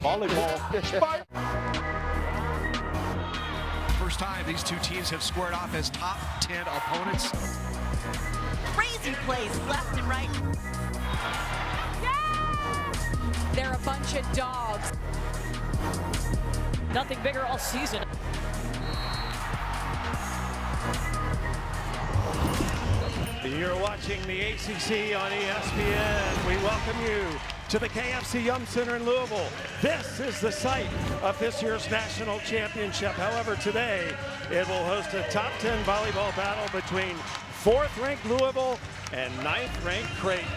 Volleyball. First time these two teams have squared off as top 10 opponents. Crazy plays left and right. Yeah! They're a bunch of dogs. Nothing bigger all season. You're watching the ACC on ESPN. We welcome you to the KFC Yum Center in Louisville. This is the site of this year's national championship. However, today it will host a top 10 volleyball battle between 4th-ranked Louisville and 9th-ranked Creighton.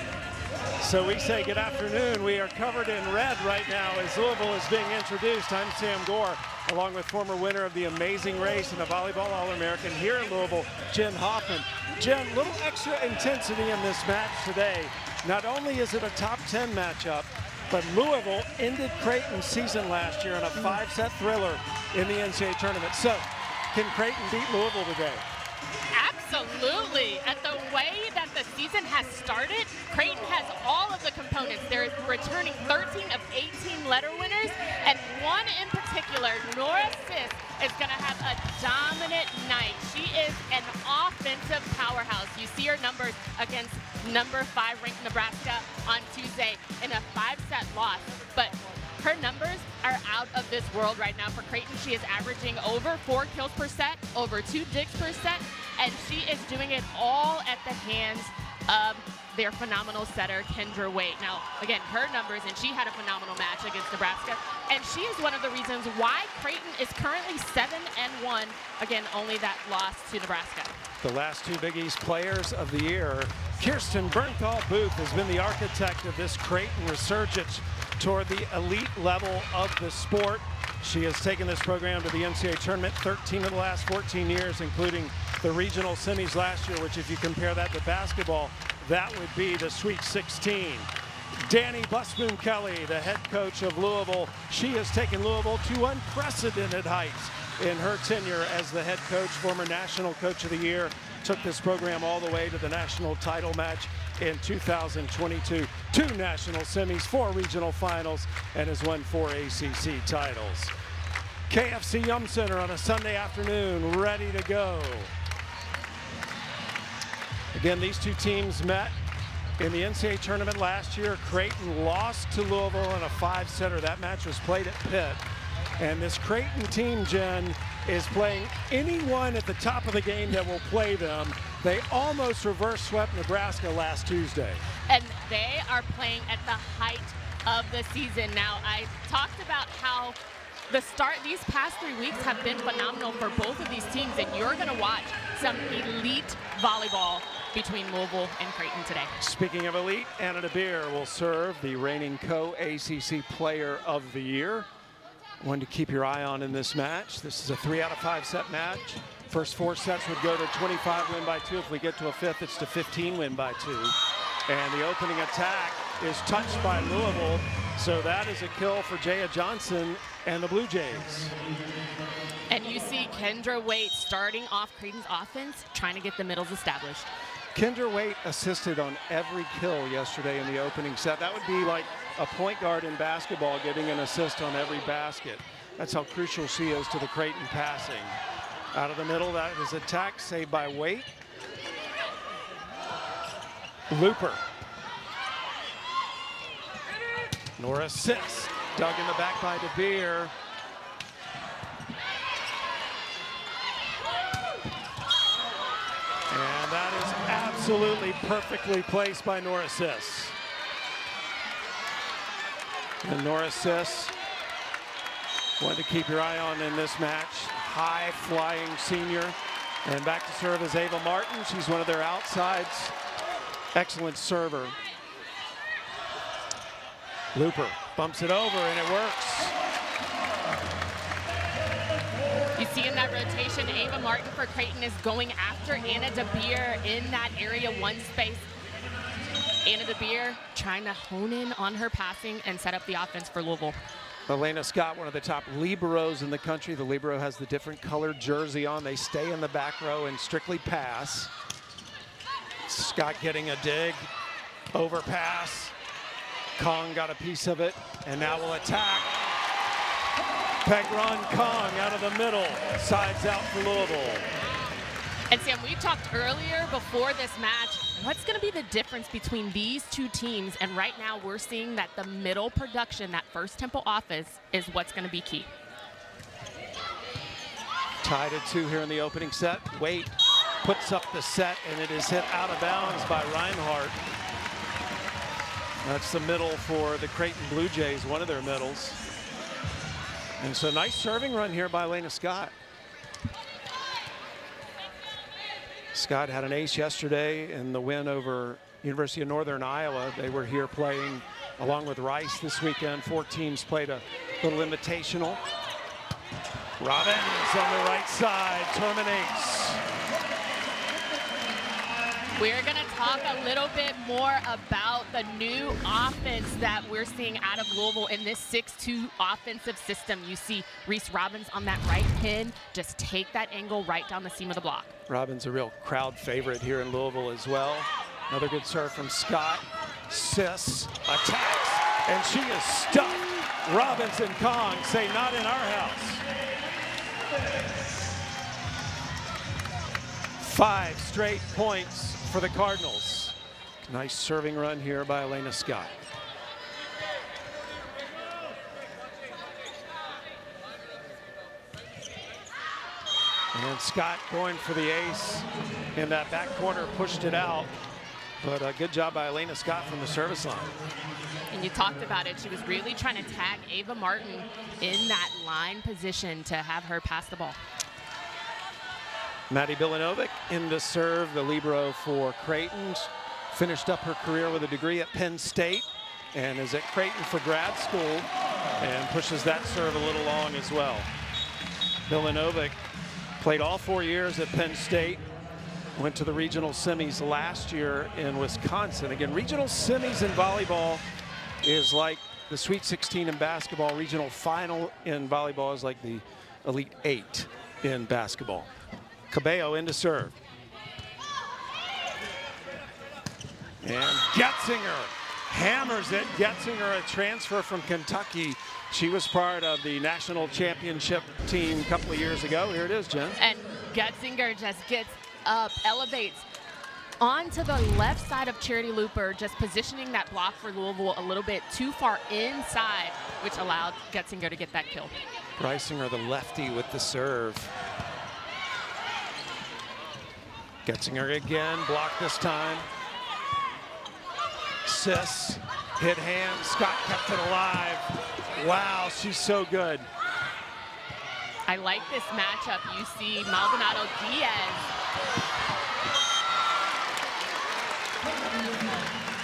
So we say good afternoon. We are covered in red right now as Louisville is being introduced. I'm Sam Gore, along with former winner of the amazing race and a volleyball All-American here in Louisville, Jen Hoffman. Jen, a little extra intensity in this match today. Not only is it a top 10 matchup, but Louisville ended Creighton's season last year in a 5-set thriller in the Ncaa tournament. So, can Creighton beat Louisville today? Absolutely. At the way that the season has started, Creighton has all of the components. They're returning 13 of 18 letter winners, and one in particular, Nora Sis, is going to have a dominant night. She is an offensive powerhouse. You see her numbers against number 5 ranked Nebraska on Tuesday in a 5-set loss, but her numbers are out of this world right now for Creighton. She is averaging over 4 kills per set, over 2 digs per set, and she is doing it all at the hands of their phenomenal setter, Kendra Waite. Now, again, her numbers, and she had a phenomenal match against Nebraska, and she is one of the reasons why Creighton is currently 7-1. Again, only that loss to Nebraska. The last two Big East players of the year, Kirsten Bernthal Booth has been the architect of this Creighton resurgence toward the elite level of the sport. She has taken this program to the NCAA tournament 13 of the last 14 years, including the regional semis last year, which if you compare that to basketball, that would be the Sweet 16. Danny Busboom Kelly, the head coach of Louisville, she has taken Louisville to unprecedented heights in her tenure as the head coach, former national coach of the year, took this program all the way to the national title match in 2022, 2 national semis, 4 regional finals, and has won 4 ACC titles. KFC Yum Center on a Sunday afternoon, ready to go. Again, these two teams met in the NCAA tournament last year. Creighton lost to Louisville in a 5-setter. That match was played at Pitt. And this Creighton team, Jen, is playing anyone at the top of the game that will play them. They almost reverse swept Nebraska last Tuesday. And they are playing at the height of the season. Now, I talked about how these past 3 weeks have been phenomenal for both of these teams, and you're going to watch some elite volleyball between Louisville and Creighton today. Speaking of elite, Anna DeBeer will serve, the reigning co-ACC Player of the Year. One to keep your eye on in this match. This is a 3 out of 5 set match. First 4 sets would go to 25 win by 2. If we get to a 5th, it's to 15 win by 2. And the opening attack is touched by Louisville. So that is a kill for Jaya Johnson and the Blue Jays. And you see Kendra Waite starting off Creighton's offense, trying to get the middles established. Kendra Waite assisted on every kill yesterday in the opening set. That would be like a point guard in basketball getting an assist on every basket. That's how crucial she is to the Creighton passing. Out of the middle, that is attack, saved by Waite. Looper. Nora Sis, dug in the back by DeBeer. And that is absolutely perfectly placed by Nora Sis. And Nora Sis, one to keep your eye on in this match. High-flying senior. And back to serve is Ava Martin. She's one of their outsides. Excellent server. Looper bumps it over, and it works. You see in that rotation, Ava Martin for Creighton is going after Anna DeBeer in that area 1 space. Anna DeBeer trying to hone in on her passing and set up the offense for Louisville. Elena Scott, one of the top liberos in the country. The libero has the different colored jersey on. They stay in the back row and strictly pass. Scott getting a dig, overpass. Kong got a piece of it, and now will attack. Pegron Kong out of the middle, sides out for Louisville. And Sam, we talked earlier before this match, what's going to be the difference between these two teams? And right now we're seeing that the middle production, that first tempo offense, is what's going to be key. Tied at 2 here in the opening set. Waite puts up the set, and it is hit out of bounds by Reinhardt. That's the middle for the Creighton Blue Jays, one of their middles. And so nice serving run here by Elena Scott. Scott had an ace yesterday in the win over University of Northern Iowa. They were here playing along with Rice this weekend. 4 teams played a little invitational. Robbins on the right side terminates. We're going to talk a little bit more about the new offense that we're seeing out of Louisville in this 6-2 offensive system. You see Reese Robbins on that right pin, just take that angle right down the seam of the block. Robbins a real crowd favorite here in Louisville as well. Another good serve from Scott. Sis attacks, and she is stuffed. Robbins and Kong say not in our house. 5 straight points for the Cardinals. Nice serving run here by Elena Scott. And Scott going for the ace in that back corner, pushed it out. But a good job by Elena Scott from the service line. And you talked about it. She was really trying to tag Ava Martin in that line position to have her pass the ball. Maddie Bilanovic in to serve, the libero for Creighton. Finished up her career with a degree at Penn State and is at Creighton for grad school and pushes that serve a little long as well. Bilanovic played all 4 years at Penn State. Went to the regional semis last year in Wisconsin. Again, regional semis in volleyball is like the Sweet 16 in basketball. Regional final in volleyball is like the Elite 8 in basketball. Cabello in to serve. And Getzinger hammers it. Getzinger, a transfer from Kentucky. She was part of the national championship team a couple of years ago. Here it is, Jen. And Getzinger just gets up, elevates onto the left side of Charity Looper, just positioning that block for Louisville a little bit too far inside, which allowed Getzinger to get that kill. Reisinger, the lefty, with the serve. Getzinger again, blocked this time. Sis, hit hand, Scott kept it alive. Wow, she's so good. I like this matchup. You see Maldonado Diaz.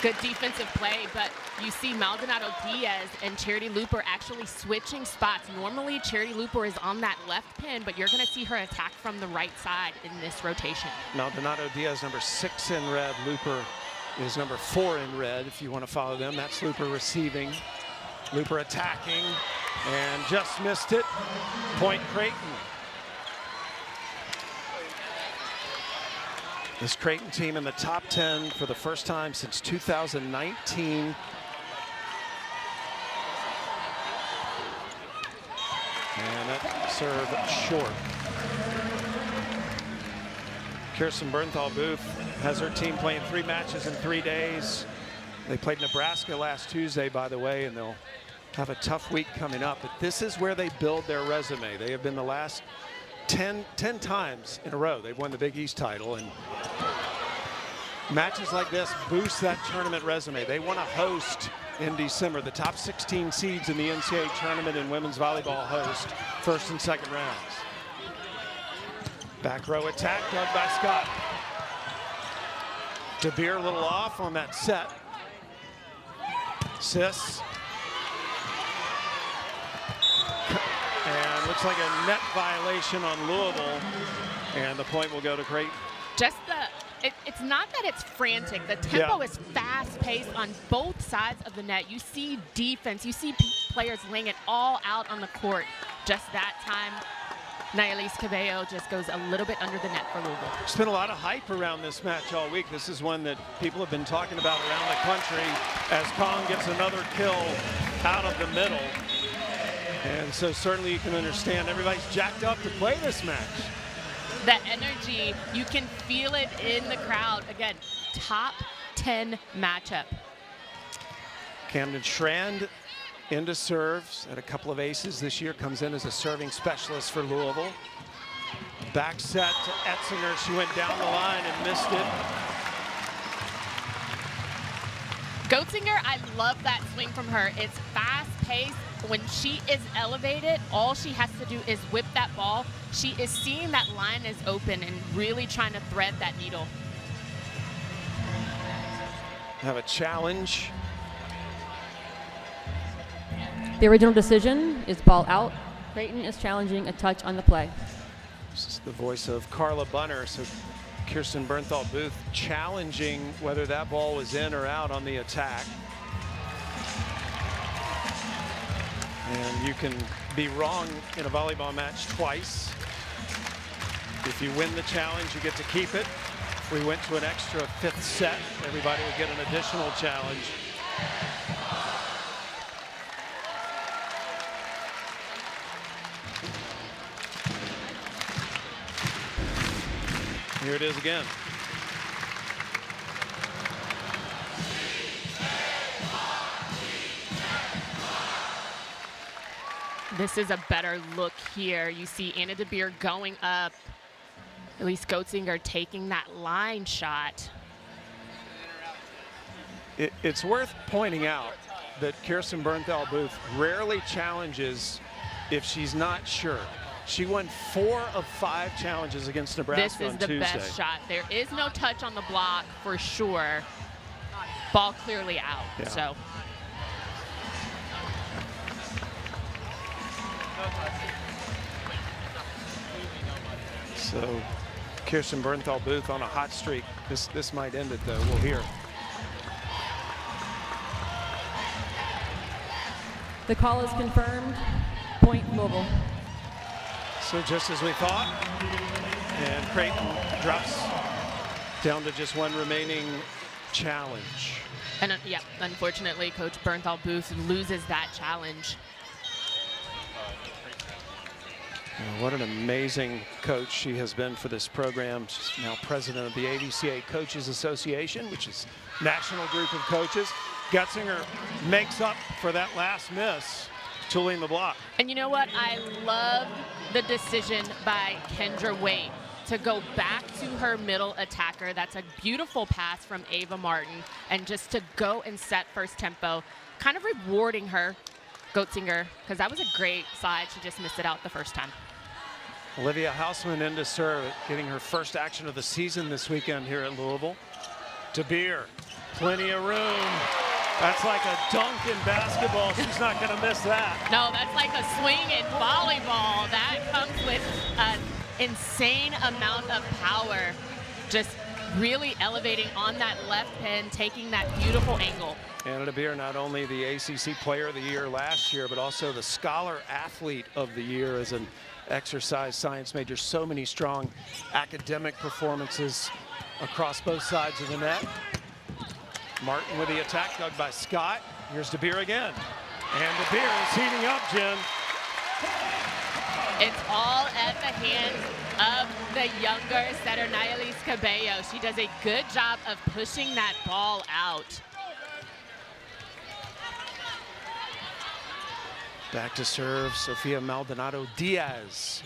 Good defensive play, but you see Maldonado Diaz and Charity Looper actually switching spots. Normally, Charity Looper is on that left pin, but you're going to see her attack from the right side in this rotation. Maldonado Diaz, number 6 in red. Looper is number 4 in red, if you want to follow them. That's Looper receiving. Looper attacking, and just missed it. Point Creighton. This Creighton team in the top 10 for the first time since 2019. And that serve short. Kirsten Bernthal Booth has her team playing 3 matches in 3 days. They played Nebraska last Tuesday, by the way, and they'll have a tough week coming up. But this is where they build their resume. They have been the last 10 times in a row they've won the Big East title, and matches like this boost that tournament resume. They want to host in December. The top 16 seeds in the NCAA tournament in women's volleyball host first and second rounds. Back row attack dug by Scott. DeBeer a little off on that set. Sis. And looks like a net violation on Louisville. And the point will go to Creighton. Just it's not that it's frantic. The tempo is fast-paced on both sides of the net. You see defense. You see players laying it all out on the court. Just that time, Nayelise Cabello just goes a little bit under the net for Louisville. There's been a lot of hype around this match all week. This is one that people have been talking about around the country as Kong gets another kill out of the middle. And so certainly you can understand everybody's jacked up to play this match. That energy, you can feel it in the crowd. Again, top 10 matchup. Camden Schrand into serves, had a couple of aces this year, comes in as a serving specialist for Louisville. Back set to Etzinger. She went down the line and missed it. Goetzinger, I love that swing from her. It's fast-paced. When she is elevated, all she has to do is whip that ball. She is seeing that line is open and really trying to thread that needle. Have a challenge. The original decision is ball out. Creighton is challenging a touch on the play. This is the voice of Carla Bunner. So Kirsten Bernthal Booth challenging whether that ball was in or out on the attack. And you can be wrong in a volleyball match twice. If you win the challenge, you get to keep it. If we went to an extra fifth set, everybody would get an additional challenge. Here it is again. This is a better look here. You see Anna DeBeer going up. Elise Goetzinger taking that line shot. It's worth pointing out that Kirsten Bernthal Booth rarely challenges if she's not sure. She won 4 of 5 challenges against Nebraska on Tuesday. This is the best shot. There is no touch on the block for sure. Ball clearly out. Yeah. So. So Kirsten Bernthal Booth on a hot streak. This might end it though. We'll hear. The call is confirmed. Point Louisville. So just as we thought, and Creighton drops down to just one remaining challenge. And yeah, unfortunately, Coach Bernthal Booth loses that challenge. What an amazing coach she has been for this program. She's now president of the AVCA Coaches Association, which is a national group of coaches. Goetzinger makes up for that last miss, tooling the block. And you know what? I love the decision by Kendra Waite to go back to her middle attacker. That's a beautiful pass from Ava Martin. And just to go and set first tempo, kind of rewarding her, Goetzinger, because that was a great side. She just missed it out the first time. Olivia Hausman into serve, getting her first action of the season this weekend here at Louisville. DeBeer, plenty of room. That's like a dunk in basketball. She's not going to miss that. No, that's like a swing in volleyball. That comes with an insane amount of power. Just really elevating on that left pin, taking that beautiful angle. Anna DeBeer, not only the ACC Player of the Year last year, but also the Scholar Athlete of the Year as an exercise science major. So many strong academic performances across both sides of the net. Martin with the attack, dug by Scott. Here's DeBeer again. And DeBeer is heating up, Jen. It's all at the hands of the younger setter, Nayelise Cabello. She does a good job of pushing that ball out. Back to serve, Sofia Maldonado Diaz.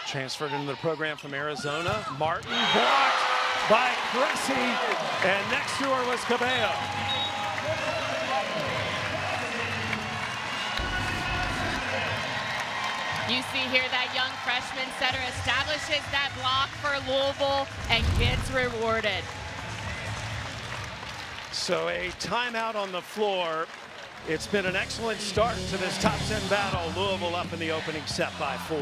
Transferred into the program from Arizona. Martin blocked by Cressy, and next to her was Cabello. You see here that young freshman setter establishes that block for Louisville and gets rewarded. So a timeout on the floor. It's been an excellent start to this top 10 battle. Louisville up in the opening set by 4.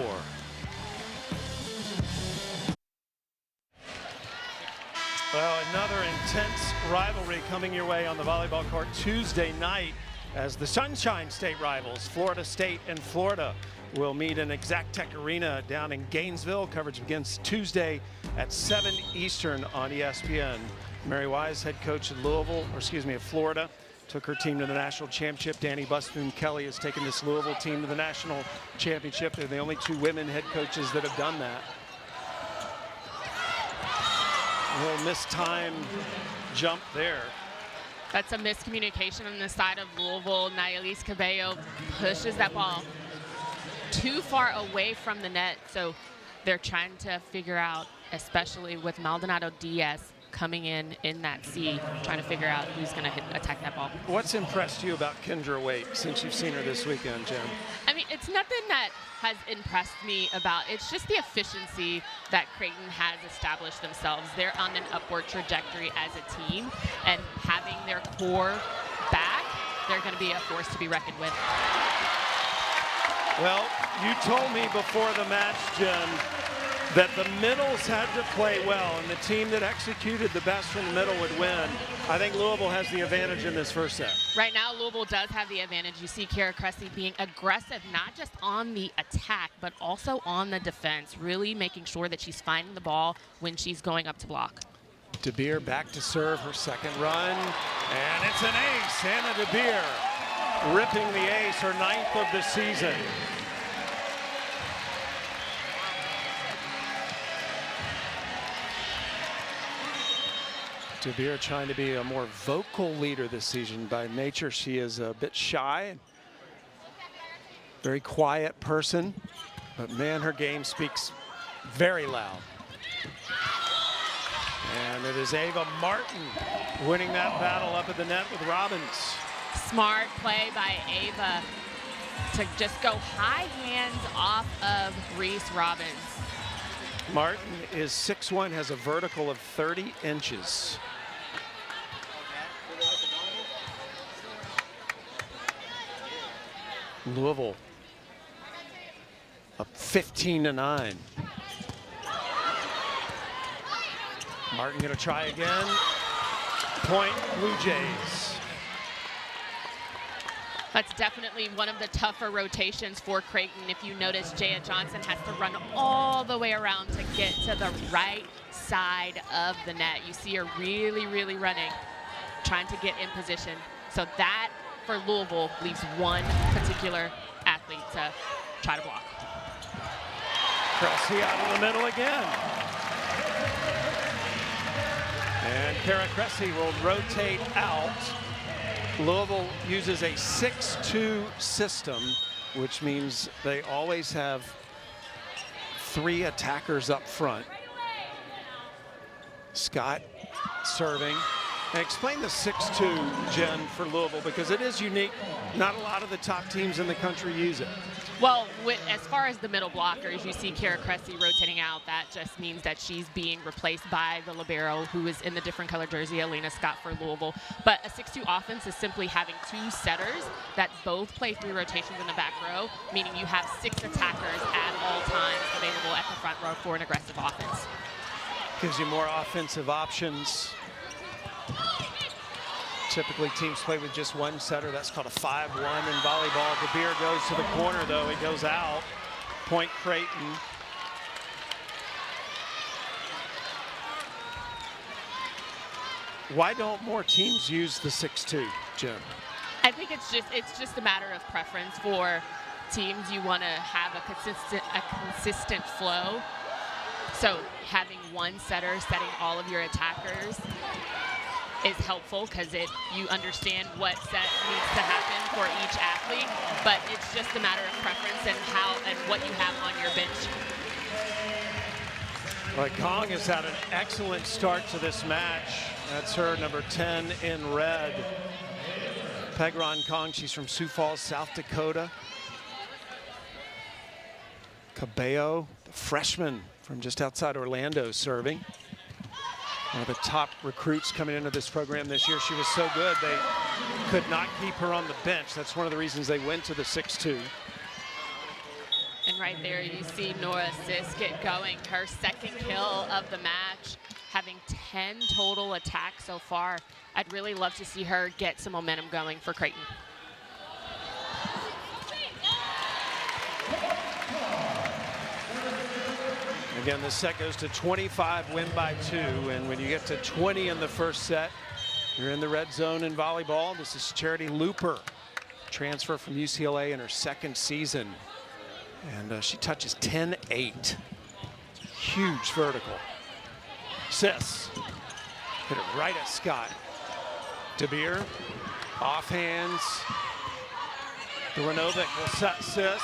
Well, another intense rivalry coming your way on the volleyball court Tuesday night as the Sunshine State rivals, Florida State and Florida, will meet in Exactech Arena down in Gainesville. Coverage begins Tuesday at 7 Eastern on ESPN. Mary Wise, head coach of Florida, took her team to the national championship. Danny Busboom-Kelly has taken this Louisville team to the national championship. They're the only 2 women head coaches that have done that. A little mistimed jump there. That's a miscommunication on the side of Louisville. Nayelise Cabello pushes that ball too far away from the net, so they're trying to figure out, especially with Maldonado Diaz coming in that C, trying to figure out who's going to attack that ball. What's impressed you about Kendra Waite since you've seen her this weekend, Jen? I mean, it's nothing that has impressed me about, it's just the efficiency that Creighton has established themselves. They're on an upward trajectory as a team, and having their core back, they're going to be a force to be reckoned with. Well, you told me before the match, Jen, that the middles had to play well, and the team that executed the best from the middle would win. I think Louisville has the advantage in this first set. Right now, Louisville does have the advantage. You see Kara Cressy being aggressive, not just on the attack, but also on the defense, really making sure that she's finding the ball when she's going up to block. De Beer back to serve her second run, and it's an ace. Anna De Beer ripping the ace, her 9th of the season. De Beer trying to be a more vocal leader this season. By nature, she is a bit shy, very quiet person, but man, her game speaks very loud. And it is Ava Martin winning that battle up at the net with Robbins. Smart play by Ava to just go high hands off of Reese Robbins. Martin is 6'1", has a vertical of 30 inches. Louisville up 15-9. Martin gonna try again. Point Blue Jays. That's definitely one of the tougher rotations for Creighton. If you notice, Jaya Johnson has to run all the way around to get to the right side of the net. You see her really, really running, trying to get in position. So that, for Louisville, leaves one particular athlete to try to block. Cressy out of the middle again. And Kara Cressy will rotate out. Louisville uses a 6-2 system, which means they always have 3 attackers up front. Scott serving. And explain the 6-2, Jen, for Louisville, because it is unique. Not a lot of the top teams in the country use it. Well, as far as the middle blockers, you see Kara Cressy rotating out. That just means that she's being replaced by the libero, who is in the different color jersey, Elena Scott for Louisville. But a 6-2 offense is simply having 2 setters that both play 3 rotations in the back row, meaning you have 6 attackers at all times available at the front row for an aggressive offense. Gives you more offensive options. Typically teams play with just 1 setter. That's called a 5-1 in volleyball. De Beer goes to the corner though, he goes out. Point Creighton. Why don't more teams use the 6-2, Jim? I think it's just a matter of preference for teams. You want to have a consistent flow. So having 1 setter setting all of your attackers is helpful because you understand what set needs to happen for each athlete, but it's just a matter of preference and what you have on your bench. Well, Kong has had an excellent start to this match. That's her number 10 in red. Pegron Kong, she's from Sioux Falls, South Dakota. Cabello, the freshman from just outside Orlando, serving. One of the top recruits coming into this program this year. She was so good, they could not keep her on the bench. That's one of the reasons they went to the 6-2. And right there, you see Nora Sis get going. Her second kill of the match, having 10 total attacks so far. I'd really love to see her get some momentum going for Creighton. Again, this set goes to 25, win by 2. And when you get to 20 in the first set, You're in the red zone in volleyball. This is Charity Looper, transfer from UCLA in her second season. And she touches 10-8. Huge vertical. Sis hit it right at Scott. DeBeer, off hands. Duranovic will set Sis.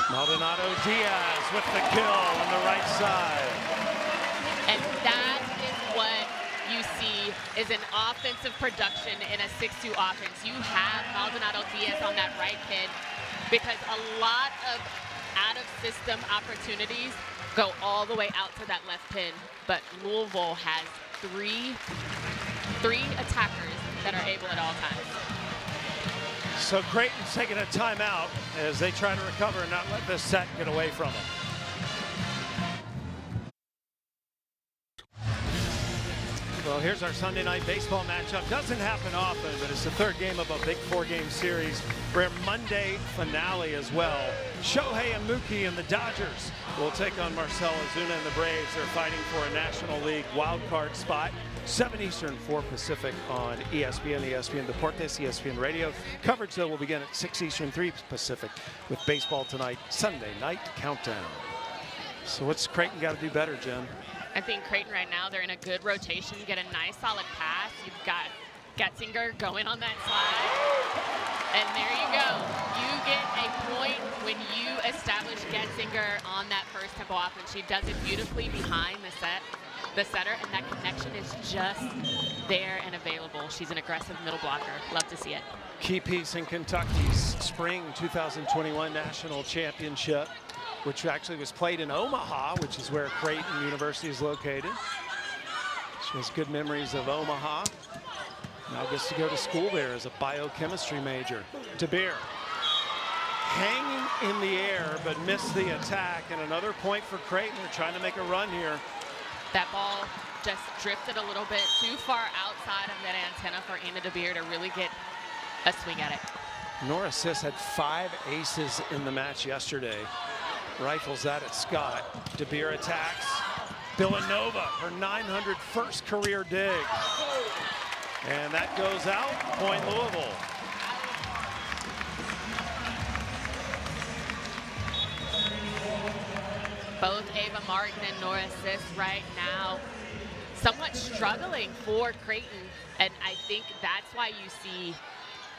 Maldonado Diaz with the kill on the right side. And that is what you see is an offensive production in a 6-2 offense. You have Maldonado Diaz on that right pin because a lot of out-of-system opportunities go all the way out to that left pin. But Louisville has three attackers that are able at all times. So Creighton's taking a timeout as they try to recover and not let this set get away from them. Well, here's our Sunday night baseball matchup. Doesn't happen often, but it's the third game of a big 4-game series. We're a Monday finale as well. Shohei and Mookie and the Dodgers will take on Marcell Ozuna and the Braves. They're fighting for a National League wild card spot. 7 Eastern, 4 Pacific on ESPN, ESPN Deportes, ESPN Radio. Coverage, though, will begin at 6 Eastern, 3 Pacific with baseball tonight, Sunday night countdown. So what's Creighton got to do better, Jen? I think Creighton right now, they're in a good rotation. You get a nice solid pass. You've got Getzinger going on that slide. And there you go. You get a point when you establish Getzinger on that first tempo offense. She does it beautifully behind the setter, and that connection is just there and available. She's an aggressive middle blocker. Love to see it. Key piece in Kentucky's spring 2021 national championship, which actually was played in Omaha, which is where Creighton University is located. She has good memories of Omaha. Now gets to go to school there as a biochemistry major. DeBeer hanging in the air, but missed the attack. And another point for Creighton. They're trying to make a run here. That ball just drifted a little bit too far outside of that antenna for Anna DeBeer to really get a swing at it. Nora Sis had 5 aces in the match yesterday. Rifles that at Scott. DeBeer attacks. Villanova, her 901st career dig. And that goes out. Point Louisville. Both Ava Martin and Nora Sis right now somewhat struggling for Creighton. And I think that's why you see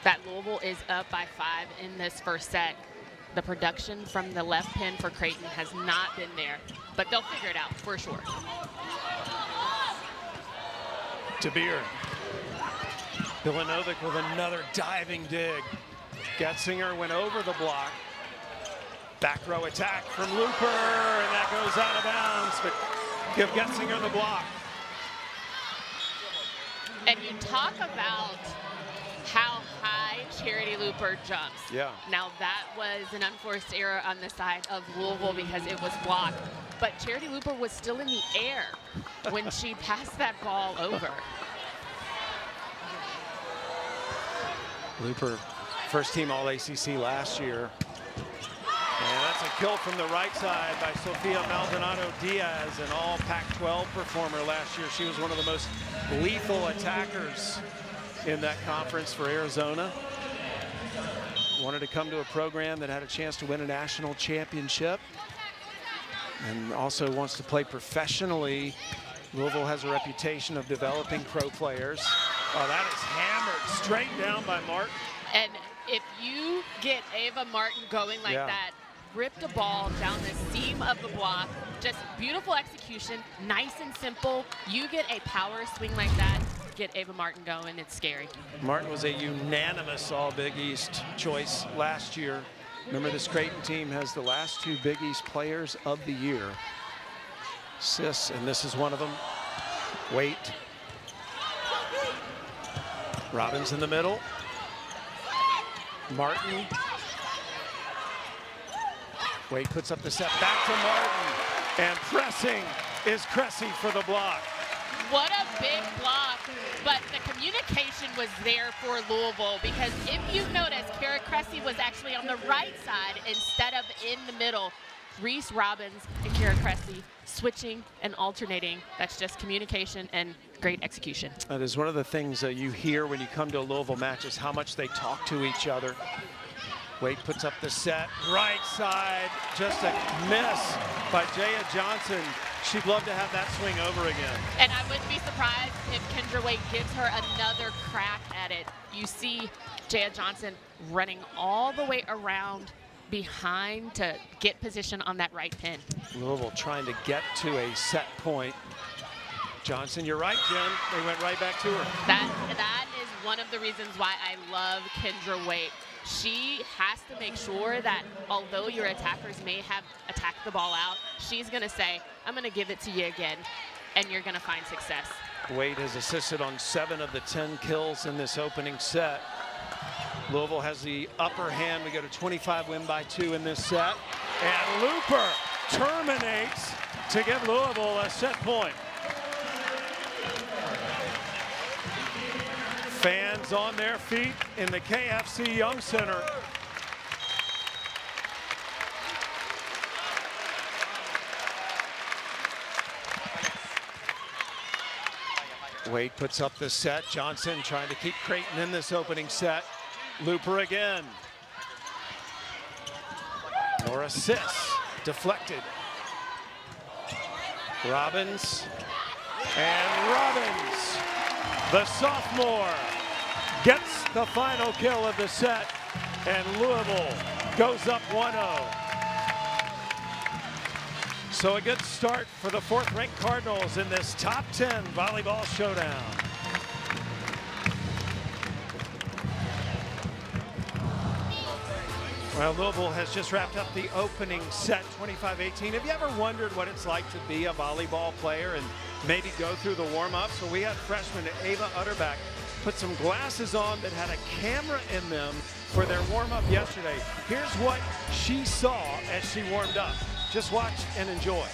that Louisville is up by 5 in this first set. The production from the left pin for Creighton has not been there, but they'll figure it out for sure. DeBeer. Villanova with another diving dig. Getzinger went over the block. Back row attack from Looper, and that goes out of bounds, but give Getzinger the block. And you talk about how high Charity Looper jumps. Yeah. Now that was an unforced error on the side of Louisville because it was blocked, but Charity Looper was still in the air when she passed that ball over. Looper, first team All-ACC last year. And that's a kill from the right side by Sofia Maldonado Diaz, an all Pac-12 performer last year. She was one of the most lethal attackers in that conference for Arizona. Wanted to come to a program that had a chance to win a national championship and also wants to play professionally. Louisville has a reputation of developing pro players. Oh, that is hammered straight down by Martin. And if you get Ava Martin going like that, rip the ball down the seam of the block, just beautiful execution, nice and simple. You get a power swing like that, get Ava Martin going, it's scary. Martin was a unanimous All-Big East choice last year. Remember, this Creighton team has the last 2 Big East players of the year. Sis, and this is one of them. Wait. Robbins in the middle. Martin. Wade puts up the set back to Martin. And pressing is Cressy for the block. What a big block, but the communication was there for Louisville because if you notice, Kara Cressy was actually on the right side instead of in the middle. Reese Robbins and Kira Cressy switching and alternating. That's just communication and great execution. That is one of the things that you hear when you come to a Louisville match is how much they talk to each other. Wade puts up the set, right side, just a miss by Jaya Johnson. She'd love to have that swing over again. And I wouldn't be surprised if Kendra Wade gives her another crack at it. You see Jaya Johnson running all the way around behind to get position on that right pin. Louisville trying to get to a set point. Johnson, you're right, Jen. They went right back to her. That is one of the reasons why I love Kendra Wade. She has to make sure that although your attackers may have attacked the ball out, she's going to say, I'm going to give it to you again, and you're going to find success. Wade has assisted on 7 of the 10 kills in this opening set. Louisville has the upper hand. We go to 25, win by 2 in this set. And Looper terminates to give Louisville a set point. Fans on their feet in the KFC Young Center. Wade puts up the set. Johnson trying to keep Creighton in this opening set. Looper again. Nora Sis deflected. Robbins. And Robbins, the sophomore, gets the final kill of the set. And Louisville goes up 1-0. So a good start for the 4th-ranked Cardinals in this top 10 volleyball showdown. Well, Louisville has just wrapped up the opening set, 25-18. Have you ever wondered what it's like to be a volleyball player and maybe go through the warm-ups? So we had freshman Ava Utterback put some glasses on that had a camera in them for their warm-up yesterday. Here's what she saw as she warmed up. Just watch and enjoy.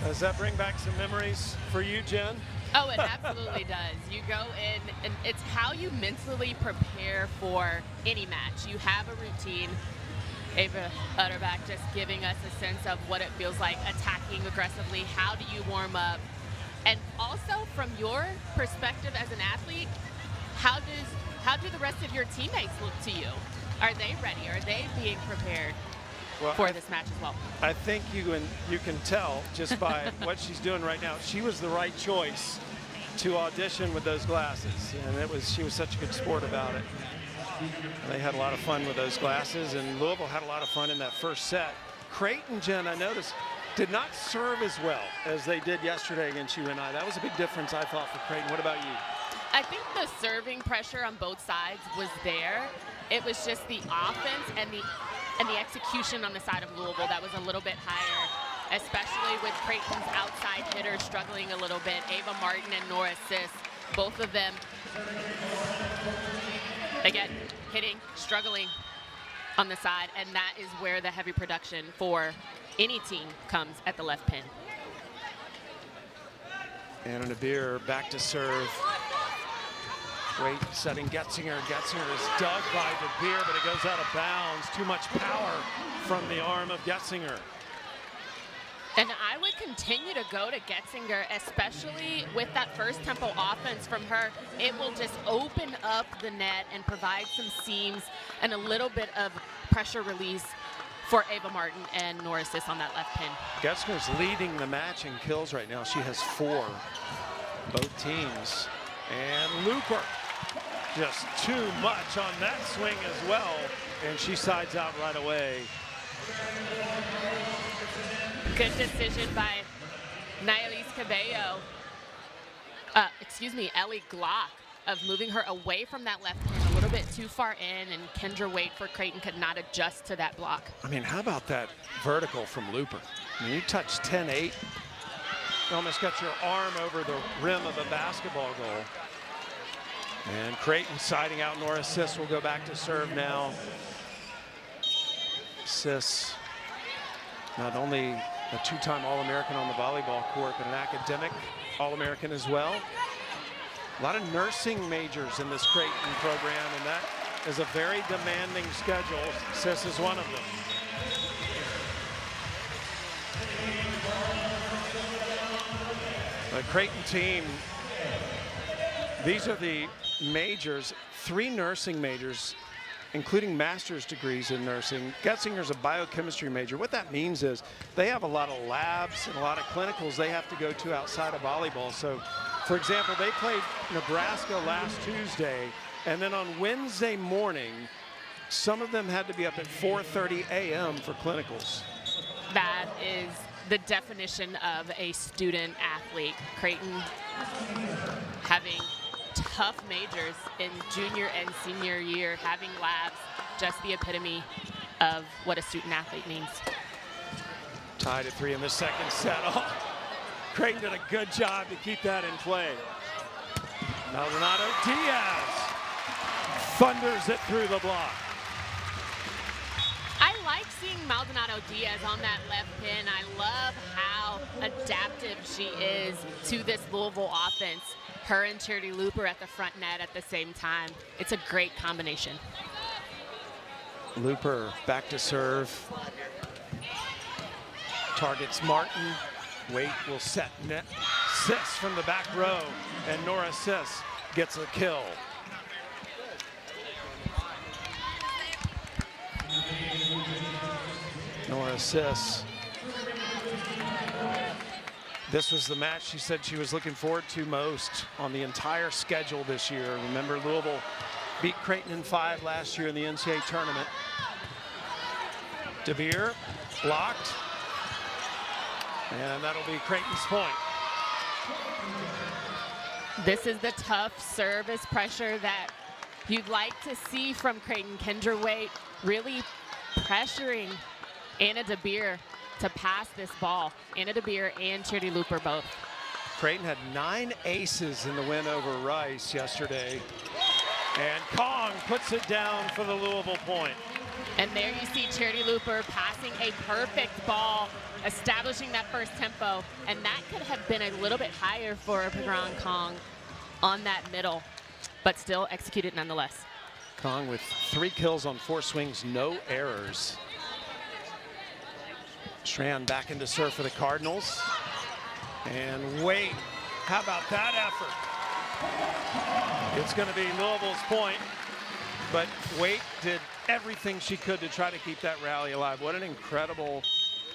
Does that bring back some memories for you, Jen? Oh, it absolutely does. You go in, and it's how you mentally prepare for any match. You have a routine. Ava Utterback just giving us a sense of what it feels like attacking aggressively. How do you warm up? And also from your perspective as an athlete, how do the rest of your teammates look to you? Are they ready? Are they being prepared for this match as well? I think you can tell just by what she's doing right now. She was the right choice to audition with those glasses, and she was such a good sport about it. They had a lot of fun with those glasses, and Louisville had a lot of fun in that first set. Creighton, Jen, I noticed, did not serve as well as they did yesterday against UNI. That was a big difference, I thought, for Creighton. What about you? I think the serving pressure on both sides was there. It was just the offense and the execution on the side of Louisville that was a little bit higher, especially with Creighton's outside hitters struggling a little bit. Ava Martin and Nora Sis, both of them, again, hitting, struggling on the side, and that is where the heavy production for any team comes at the left pin. Anna Nabir back to serve. Wade setting Getzinger. Getzinger is dug by DeBeer, but it goes out of bounds. Too much power from the arm of Getzinger. And I would continue to go to Getzinger, especially with that first tempo offense from her. It will just open up the net and provide some seams and a little bit of pressure release for Ava Martin and Nora Sis on that left pin. Getzinger's leading the match in kills right now. She has 4, both teams. And Looper, just too much on that swing as well. And she sides out right away. Good decision by Naelis Cabello. Ellie Glock, of moving her away from that left pin a little little bit too far in, and Kendra Wade for Creighton could not adjust to that block. I mean, how about that vertical from Looper? I mean, you touch 10-8. You almost got your arm over the rim of a basketball goal. And Creighton siding out. Nora Sis will go back to serve now. Sis, not only a two-time All-American on the volleyball court, but an academic All-American as well. A lot of nursing majors in this Creighton program, and that is a very demanding schedule. Sis is one of them. The Creighton team, these are the majors, 3 nursing majors, including master's degrees in nursing. Getzinger's a biochemistry major. What that means is they have a lot of labs and a lot of clinicals they have to go to outside of volleyball. So, for example, they played Nebraska last Tuesday, and then on Wednesday morning, some of them had to be up at 4:30 a.m. for clinicals. That is the definition of a student athlete. Creighton having tough majors in junior and senior year, having labs, just the epitome of what a student athlete means. Tied at 3 in the second set. Oh, Creighton did a good job to keep that in play. Maldonado Diaz thunders it through the block. I like seeing Maldonado Diaz on that left pin. I love how adaptive she is to this Louisville offense. Her and Charity Looper at the front net at the same time. It's a great combination. Looper back to serve. Targets Martin. Waite will set net. Sis from the back row, and Nora Sis gets a kill. Nora Sis. This was the match she said she was looking forward to most on the entire schedule this year. Remember, Louisville beat Creighton in 5 last year in the NCAA tournament. DeBeer blocked, and that'll be Creighton's point. This is the tough service pressure that you'd like to see from Creighton. Kendra Wade really pressuring Anna DeBeer to pass this ball. Anna DeBeer and Charity Looper both. Creighton had 9 aces in the win over Rice yesterday. And Kong puts it down for the Louisville point. And there you see Charity Looper passing a perfect ball, establishing that first tempo. And that could have been a little bit higher for Pagran Kong on that middle, but still executed nonetheless. Kong with 3 kills on 4 swings, no errors. Strand back into serve for the Cardinals. And Wade, how about that effort? It's going to be Louisville's point, but Wade did everything she could to try to keep that rally alive. What an incredible,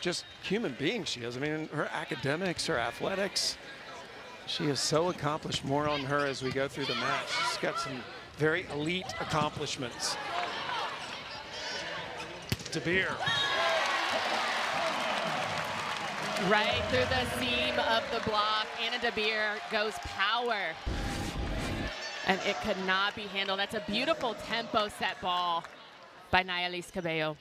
just human being she is. I mean, her academics, her athletics, she is so accomplished. More on her as we go through the match. She's got some very elite accomplishments. DeBeer. Right through the seam of the block. Anna DeBeer goes power. And it could not be handled. That's a beautiful tempo set ball by Nayalis Cabello.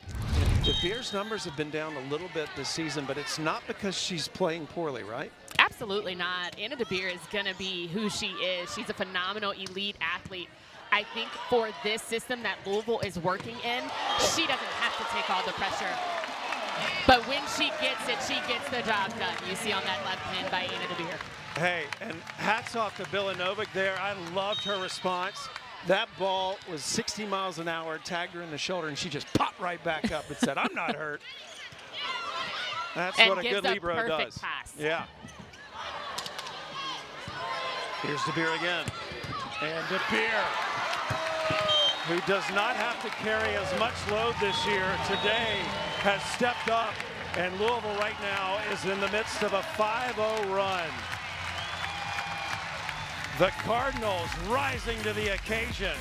DeBeer's numbers have been down a little bit this season, but it's not because she's playing poorly, right? Absolutely not. Anna DeBeer is going to be who she is. She's a phenomenal elite athlete. I think for this system that Louisville is working in, she doesn't have to take all the pressure. But when she gets it, she gets the job done. You see on that left hand by Anna DeBeer. Hey, and hats off to Bilanovic there. I loved her response. That ball was 60 miles an hour, tagged her in the shoulder, and she just popped right back up and said, I'm not hurt. That's and what a good libero does. Pass. Yeah. Here's DeBeer again. And DeBeer, who does not have to carry as much load this year, today has stepped up, and Louisville right now is in the midst of a 5-0 run. The Cardinals rising to the occasion.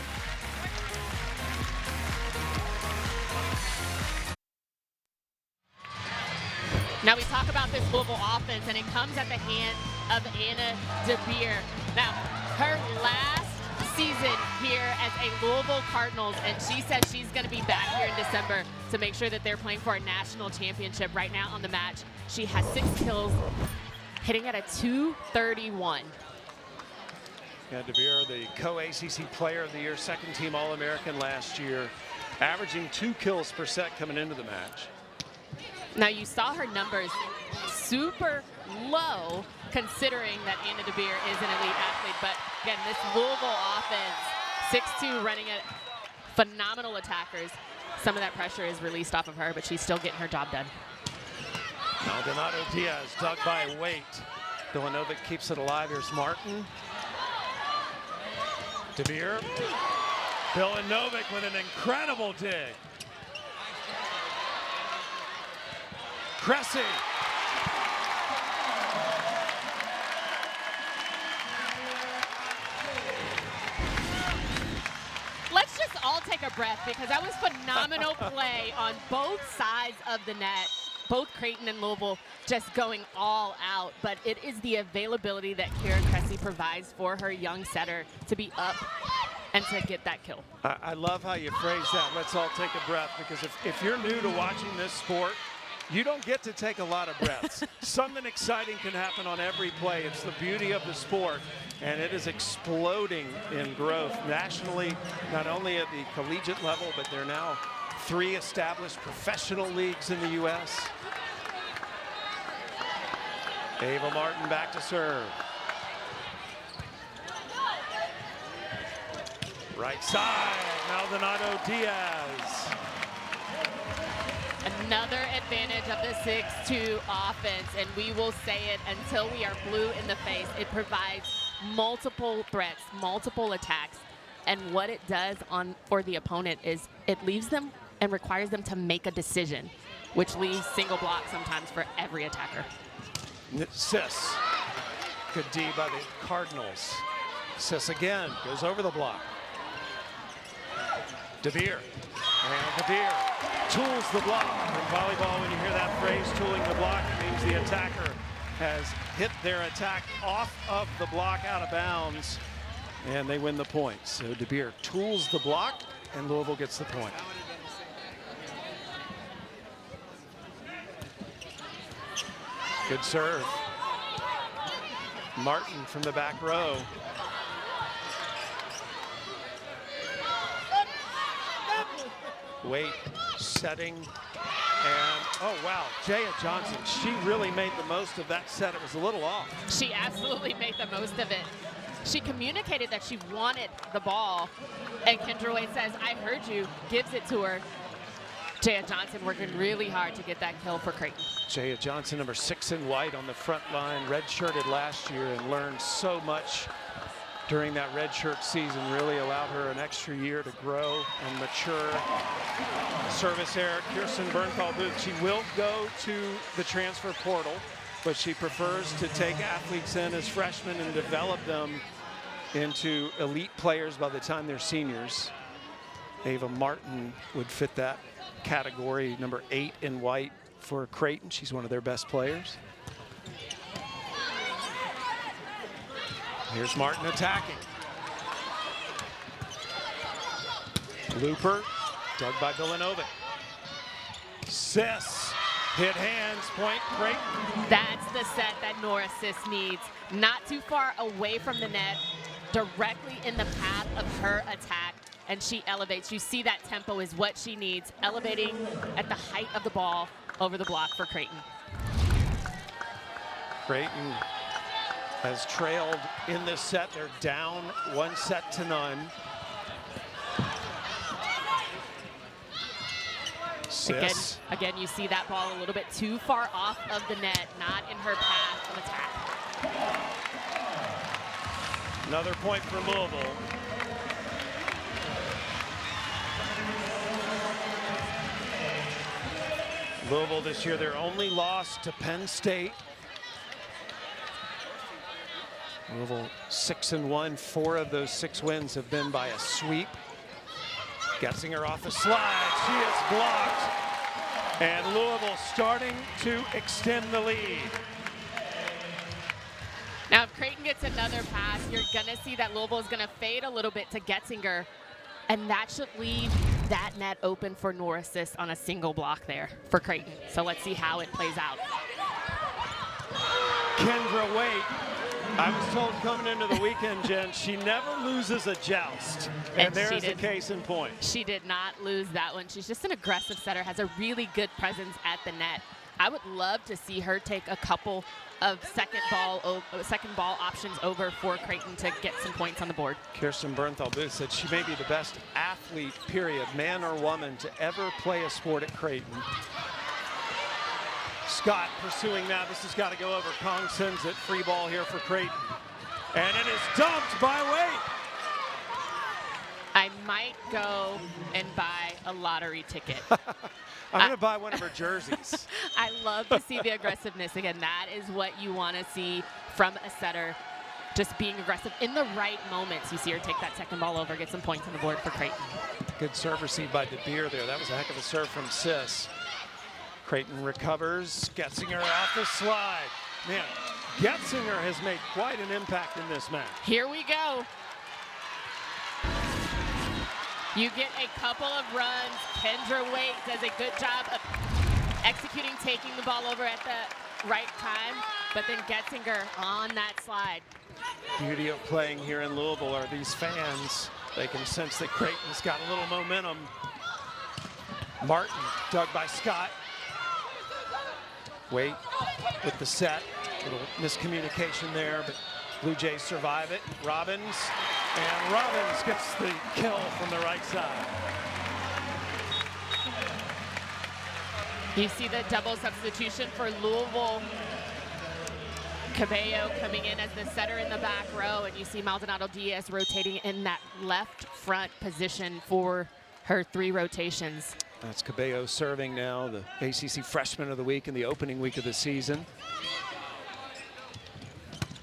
Now we talk about this Louisville offense, and it comes at the hand of Anna DeBeer. Now, her last season here as a Louisville Cardinals, and she says she's going to be back here in December to make sure that they're playing for a national championship. Right now on the match, she has 6 kills, hitting at a .231. And DeVere, the co-ACC Player of the Year, second-team All-American last year, averaging 2 kills per set coming into the match. Now you saw her numbers super low considering that Anna DeVere is an elite athlete, but again, this Louisville offense, 6'2", running at phenomenal attackers. Some of that pressure is released off of her, but she's still getting her job done. Maldonado Diaz dug by Waite. Villanova keeps it alive. Here's Martin. DeVere. Villanova with an incredible dig. Cressy. Let's just all take a breath because that was phenomenal play on both sides of the net. Both Creighton and Louisville just going all out, but it is the availability that Kira Cressy provides for her young setter to be up and to get that kill. I love how you phrase that. Let's all take a breath, because if you're new to watching this sport, you don't get to take a lot of breaths. Something exciting can happen on every play. It's the beauty of the sport, and it is exploding in growth nationally, not only at the collegiate level, but there are now 3 established professional leagues in the U.S. Ava Martin back to serve. Right side, Maldonado Diaz. Another advantage of the 6'2" offense, and we will say it until we are blue in the face. It provides multiple threats, multiple attacks, and what it does for the opponent is it leaves them and requires them to make a decision, which leaves single block sometimes for every attacker. Sis, good D by the Cardinals. Sis again, goes over the block. DeVere, and DeVere tools the block. In volleyball, when you hear that phrase, tooling the block, it means the attacker has hit their attack off of the block out of bounds, and they win the point. So DeVere tools the block, and Louisville gets the point. Good serve. Martin from the back row. Waite setting, and oh wow, Jaya Johnson, she really made the most of that set. It was a little off. She absolutely made the most of it. She communicated that she wanted the ball, and Kendra Waite says, I heard you, gives it to her. Jaya Johnson working really hard to get that kill for Creighton. Jaya Johnson, number 6 in white on the front line, redshirted last year and learned so much during that redshirt season. Really allowed her an extra year to grow and mature. Service error, Kirsten Bernthal-Booth. She will go to the transfer portal, but she prefers to take athletes in as freshmen and develop them into elite players by the time they're seniors. Ava Martin would fit that category, number 8 in white for Creighton. She's one of their best players. Here's Martin attacking. Looper, dug by Villanova. Sis, hit hands, point Creighton. That's the set that Nora Sis needs. Not too far away from the net, directly in the path of her attack, and she elevates. You see that tempo is what she needs, elevating at the height of the ball over the block for Creighton. Creighton has trailed in this set. They're down 1-0. Sis. Again, you see that ball a little bit too far off of the net, not in her path of attack. Another point for Louisville. Louisville this year, their only loss to Penn State. Louisville 6-1. 4 of those 6 wins have been by a sweep. Getzinger off the slide. She is blocked. And Louisville starting to extend the lead. Now, if Creighton gets another pass. You're going to see that Louisville is going to fade a little bit to Getzinger, and that should leave that net open for no assist on a single block there for Creighton. So let's see how it plays out. Kendra Waite, I was told coming into the weekend, Jen, she never loses a joust. And there's a case in point. She did not lose that one. She's just an aggressive setter, has a really good presence at the net. I would love to see her take a couple of second ball options over for Creighton to get some points on the board. Kirsten Bernthal-Booth said she may be the best athlete, period, man or woman, to ever play a sport at Creighton. Scott pursuing now. This has got to go over. Kong sends it. Free ball here for Creighton. And it is dumped by Waite. I might go and buy a lottery ticket. I'm going to buy one of her jerseys. I love to see the aggressiveness. Again, that is what you want to see from a setter. Just being aggressive in the right moments. You see her take that second ball over, get some points on the board for Creighton. Good serve received by DeBeer there. That was a heck of a serve from Sis. Creighton recovers. Getzinger off the slide. Man, Getzinger has made quite an impact in this match. Here we go. You get a couple of runs. Kendra Waite does a good job of executing, taking the ball over at the right time, but then Getzinger on that slide. Beauty of playing here in Louisville are these fans. They can sense that Creighton's got a little momentum. Martin, dug by Scott. Waite with the set. Little miscommunication there, but Blue Jays survive it. Robbins, and Robbins gets the kill from the right side. You see the double substitution for Louisville. Cabello coming in as the setter in the back row, and you see Maldonado Diaz rotating in that left front position for her 3 rotations. That's Cabello serving now, the ACC Freshman of the Week in the opening week of the season.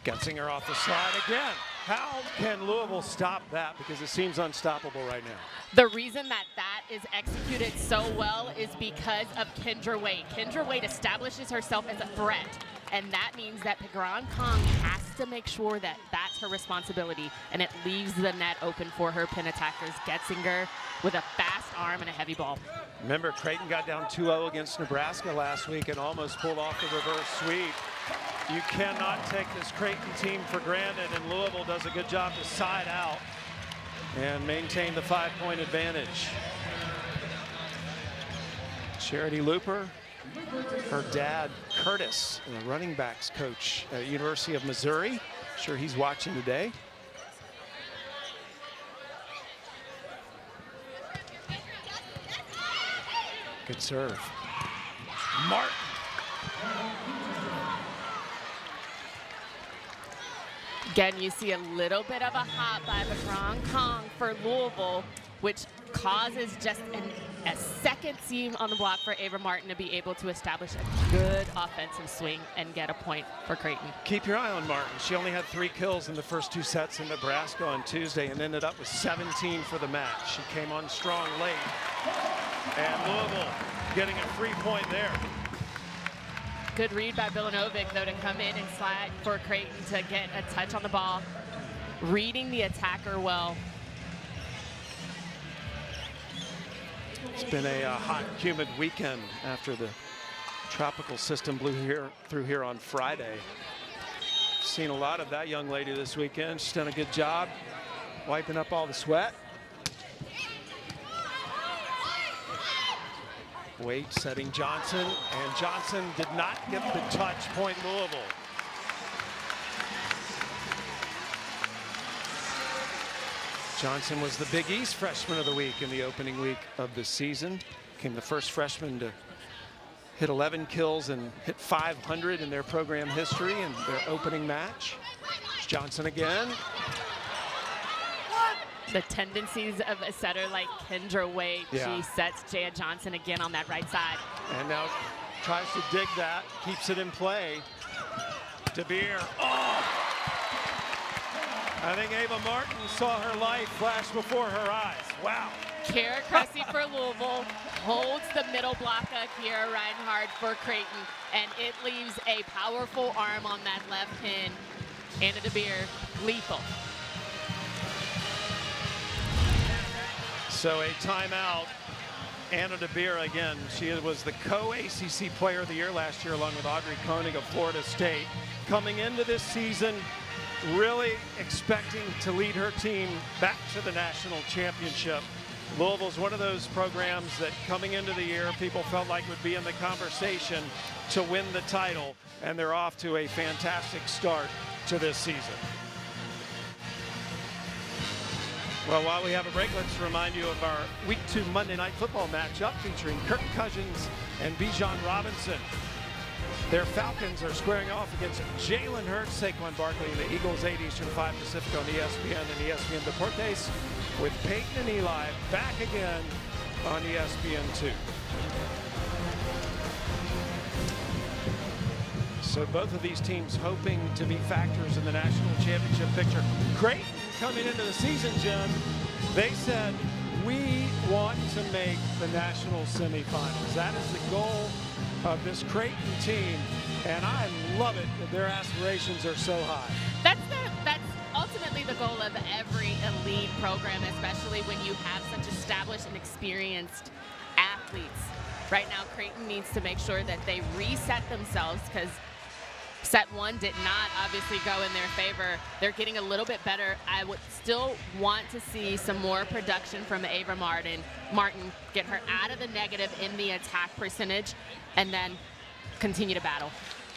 Getzinger off the slide again. How can Louisville stop that? Because it seems unstoppable right now. The reason that is executed so well is because of Kendra Waite. Kendra Waite establishes herself as a threat, and that means that Pigron Kong has to make sure that that's her responsibility, and it leaves the net open for her pin attackers. Getzinger with a fast arm and a heavy ball. Remember, Creighton got down 2-0 against Nebraska last week and almost pulled off the reverse sweep. You cannot take this Creighton team for granted, and Louisville does a good job to side out and maintain the 5-point advantage. Charity Looper, her dad, Curtis, a running backs coach at University of Missouri. Sure he's watching today. Good serve. Martin. Again, you see a little bit of a hop by Pigron Kong for Louisville, which causes just a second seam on the block for Ava Martin to be able to establish a good offensive swing and get a point for Creighton. Keep your eye on Martin. She only had 3 kills in the first 2 sets in Nebraska on Tuesday and ended up with 17 for the match. She came on strong late. And Louisville getting a free point there. Good read by Bilanovic, though, to come in and slide for Creighton to get a touch on the ball. Reading the attacker well. It's been a hot, humid weekend after the tropical system blew through here on Friday. Seen a lot of that young lady this weekend. She's done a good job wiping up all the sweat. Waite setting Johnson, and Johnson did not get the touch. Point Louisville. Johnson was the Big East Freshman of the Week in the opening week of the season. Became the first freshman to hit 11 kills and hit 500 in their program history in their opening match. Johnson again. The tendencies of a setter like Kendra Waite. Yeah. She sets Jaya Johnson again on that right side. And now tries to dig that, keeps it in play. DeBeer, oh! I think Ava Martin saw her life flash before her eyes. Wow. Kara Cressy for Louisville holds the middle block of Kira Reinhardt for Creighton, and it leaves a powerful arm on that left pin Anna DeBeer, lethal. So a timeout. Anna DeBeer again. She was the co-ACC Player of the Year last year along with Audrey Koenig of Florida State. Coming into this season, really expecting to lead her team back to the national championship. Louisville's one of those programs that coming into the year people felt like would be in the conversation to win the title, and they're off to a fantastic start to this season. Well, while we have a break, let's remind you of our Week 2 Monday Night Football matchup featuring Kirk Cousins and Bijan Robinson. Their Falcons are squaring off against Jalen Hurts, Saquon Barkley, and the Eagles 8 Eastern 5 Pacific on ESPN and ESPN Deportes, with Peyton and Eli back again on ESPN2. So both of these teams hoping to be factors in the national championship picture. Creighton coming into the season, Jen, they said, we want to make the national semifinals. That is the goal of this Creighton team, and I love it that their aspirations are so high. That's ultimately the goal of every elite program, especially when you have such established and experienced athletes. Right now, Creighton needs to make sure that they reset themselves, because set one did not obviously go in their favor. They're getting a little bit better. I would still want to see some more production from Ava Martin, get her out of the negative in the attack percentage, and then continue to battle.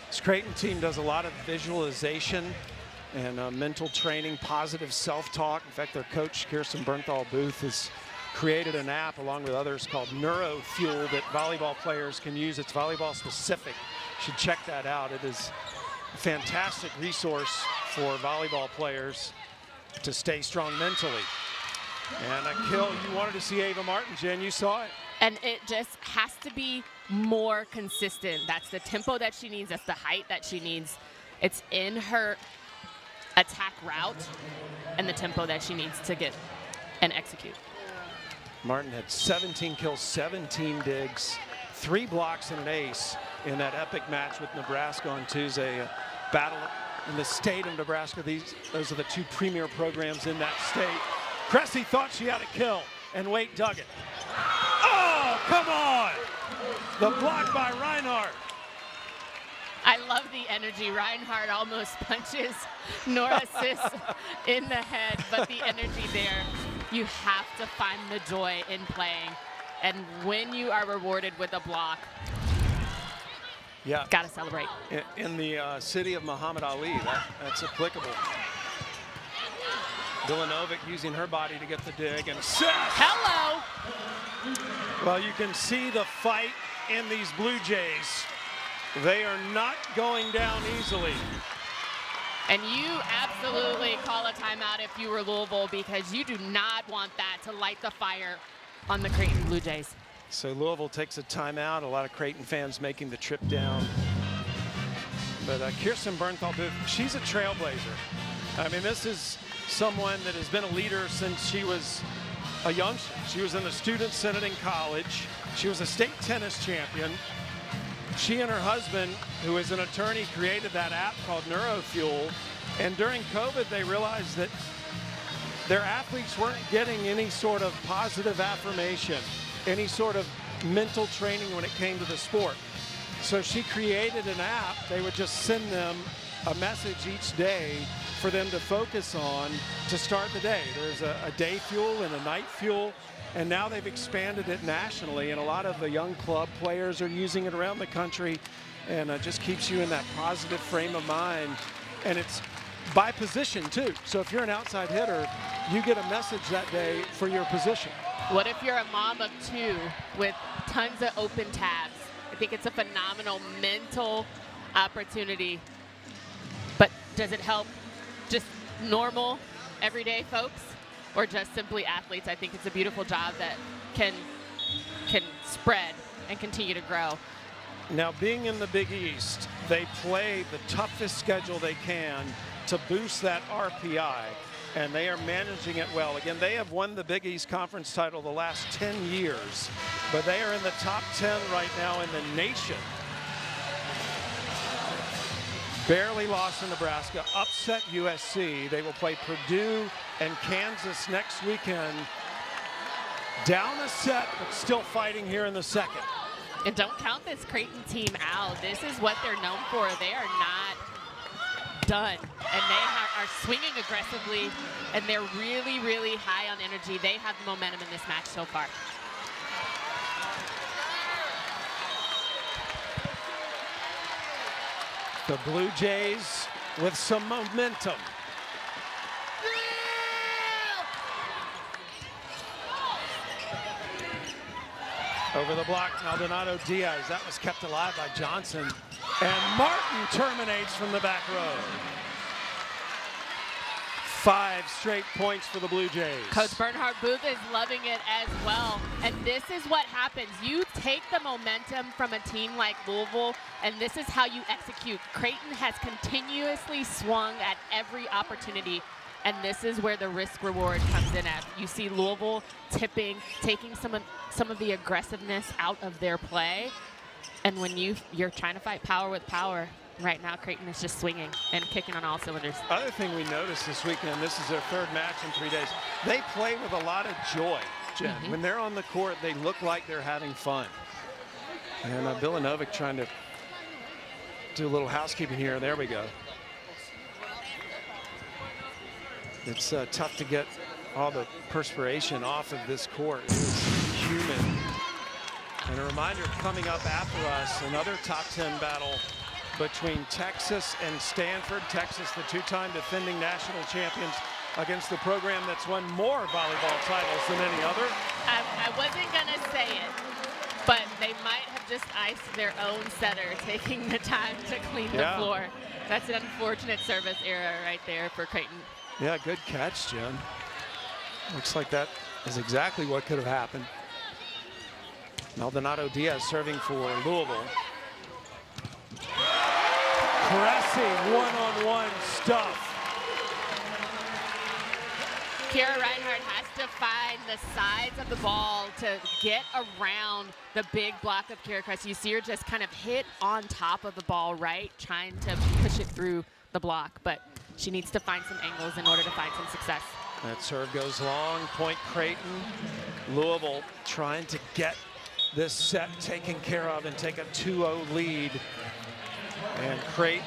This Creighton team does a lot of visualization and mental training, positive self-talk. In fact, their coach, Kirsten Bernthal Booth, has created an app along with others called NeuroFuel that volleyball players can use. It's volleyball specific. You should check that out. It is a fantastic resource for volleyball players to stay strong mentally. And a kill, you wanted to see Ava Martin, Jen, you saw it. And it just has to be more consistent. That's the tempo that she needs. That's the height that she needs. It's in her attack route and the tempo that she needs to get and execute. Martin had 17 kills, 17 digs, 3 blocks and an ace in that epic match with Nebraska on Tuesday. A battle in the state of Nebraska. Those are the 2 premier programs in that state. Cressy thought she had a kill, and Waite dug it. Oh, come on! The block by Reinhardt. I love the energy. Reinhardt almost punches Nora Sis in the head, but the energy there, you have to find the joy in playing. And when you are rewarded with a block, yeah, gotta celebrate. In the city of Muhammad Ali, that's applicable. Vilanovic using her body to get the dig, and hello! Well, you can see the fight in these Blue Jays. They are not going down easily. And you absolutely call a timeout if you were Louisville, because you do not want that to light the fire on the Creighton Blue Jays. So Louisville takes a timeout. A lot of Creighton fans making the trip down. But Kirsten Bernthal Booth, she's a trailblazer. I mean, this is someone that has been a leader since she was a youngster. She was in the Student Senate in college. She was a state tennis champion. She and her husband, who is an attorney, created that app called NeuroFuel. And during COVID, they realized that their athletes weren't getting any sort of positive affirmation, any sort of mental training when it came to the sport. So she created an app. They would just send them a message each day for them to focus on to start the day. There's a day fuel and a night fuel, and now they've expanded it nationally, and a lot of the young club players are using it around the country, and it just keeps you in that positive frame of mind. And it's by position too. So if you're an outside hitter, you get a message that day for your position. What if you're a mom of 2 with tons of open tabs? I think it's a phenomenal mental opportunity. But does it help just normal, everyday folks, or just simply athletes? I think it's a beautiful job that can spread and continue to grow. Now, being in the Big East, they play the toughest schedule they can to boost that RPI, and they are managing it well. Again, they have won the Big East Conference title the last 10 years, but they are in the top 10 right now in the nation. Barely lost to Nebraska, upset USC. They will play Purdue and Kansas next weekend. Down a set, but still fighting here in the second. And don't count this Creighton team out. This is what they're known for. They are not done. And they are swinging aggressively, and they're really, really high on energy. They have the momentum in this match so far. The Blue Jays with some momentum. Over the block, Maldonado Diaz. That was kept alive by Johnson. And Martin terminates from the back row. 5 straight points for the Blue Jays. Coach Bernhard Booth is loving it as well. And this is what happens. You take the momentum from a team like Louisville, and this is how you execute. Creighton has continuously swung at every opportunity, and this is where the risk reward comes in at. You see Louisville tipping, taking some of the aggressiveness out of their play. And when you're trying to fight power with power, right now Creighton is just swinging and kicking on all cylinders. Other thing we noticed this weekend, this is their 3rd match in 3 days, they play with a lot of joy, Jen. When they're on the court, they look like they're having fun. And Bilanovic trying to do a little housekeeping here. There we go. It's tough to get all the perspiration off of this court. It's humid. And a reminder, coming up after us, another top 10 battle between Texas and Stanford. Texas, the 2-time defending national champions, against the program that's won more volleyball titles than any other. I wasn't going to say it, but they might have just iced their own setter, taking the time to clean the floor. That's an unfortunate service error right there for Creighton. Yeah, good catch, Jen. Looks like that is exactly what could have happened. Maldonado Diaz serving for Louisville. Cressy one-on-one stuff. Kira Reinhardt has to find the sides of the ball to get around the big block of Kira Cressy. You see her just kind of hit on top of the ball, right? Trying to push it through the block, but she needs to find some angles in order to find some success. That serve goes long, point Creighton. Louisville trying to get this set taken care of and take a 2-0 lead. And Creighton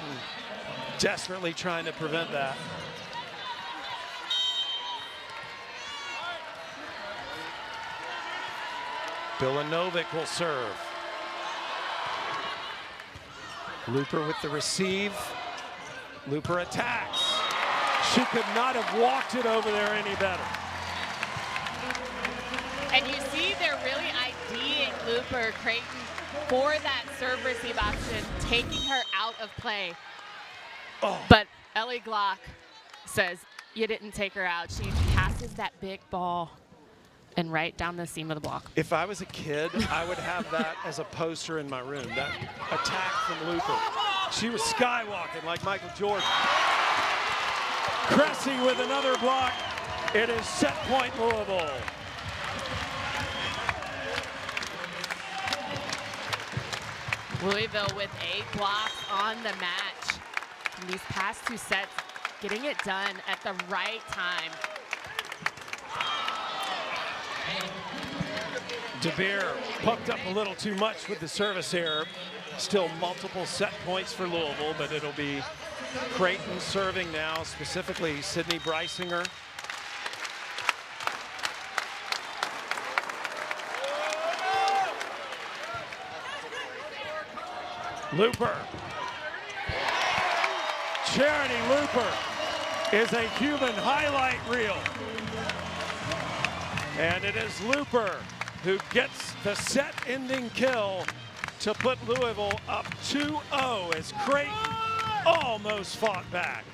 desperately trying to prevent that. Bilanovic will serve. Looper with the receive. Looper attacks. She could not have walked it over there any better. And you see they're really IDing Looper, Creighton, for that serve receive option, taking her out of play. But Ellie Glock says, you didn't take her out. She passes that big ball and right down the seam of the block. If I was a kid, I would have that as a poster in my room, that attack from Looper. She was skywalking like Michael Jordan. Cressy with another block. It is set point Louisville. Louisville with 8 blocks on the match. In these past 2 sets, getting it done at the right time. DeBeer pucked up a little too much with the service error. Still multiple set points for Louisville, but it'll be Creighton serving now, specifically Sydney Breisinger. Looper. Charity Looper is a human highlight reel. And it is Looper who gets the set-ending kill to put Louisville up 2-0 as Creighton almost fought back.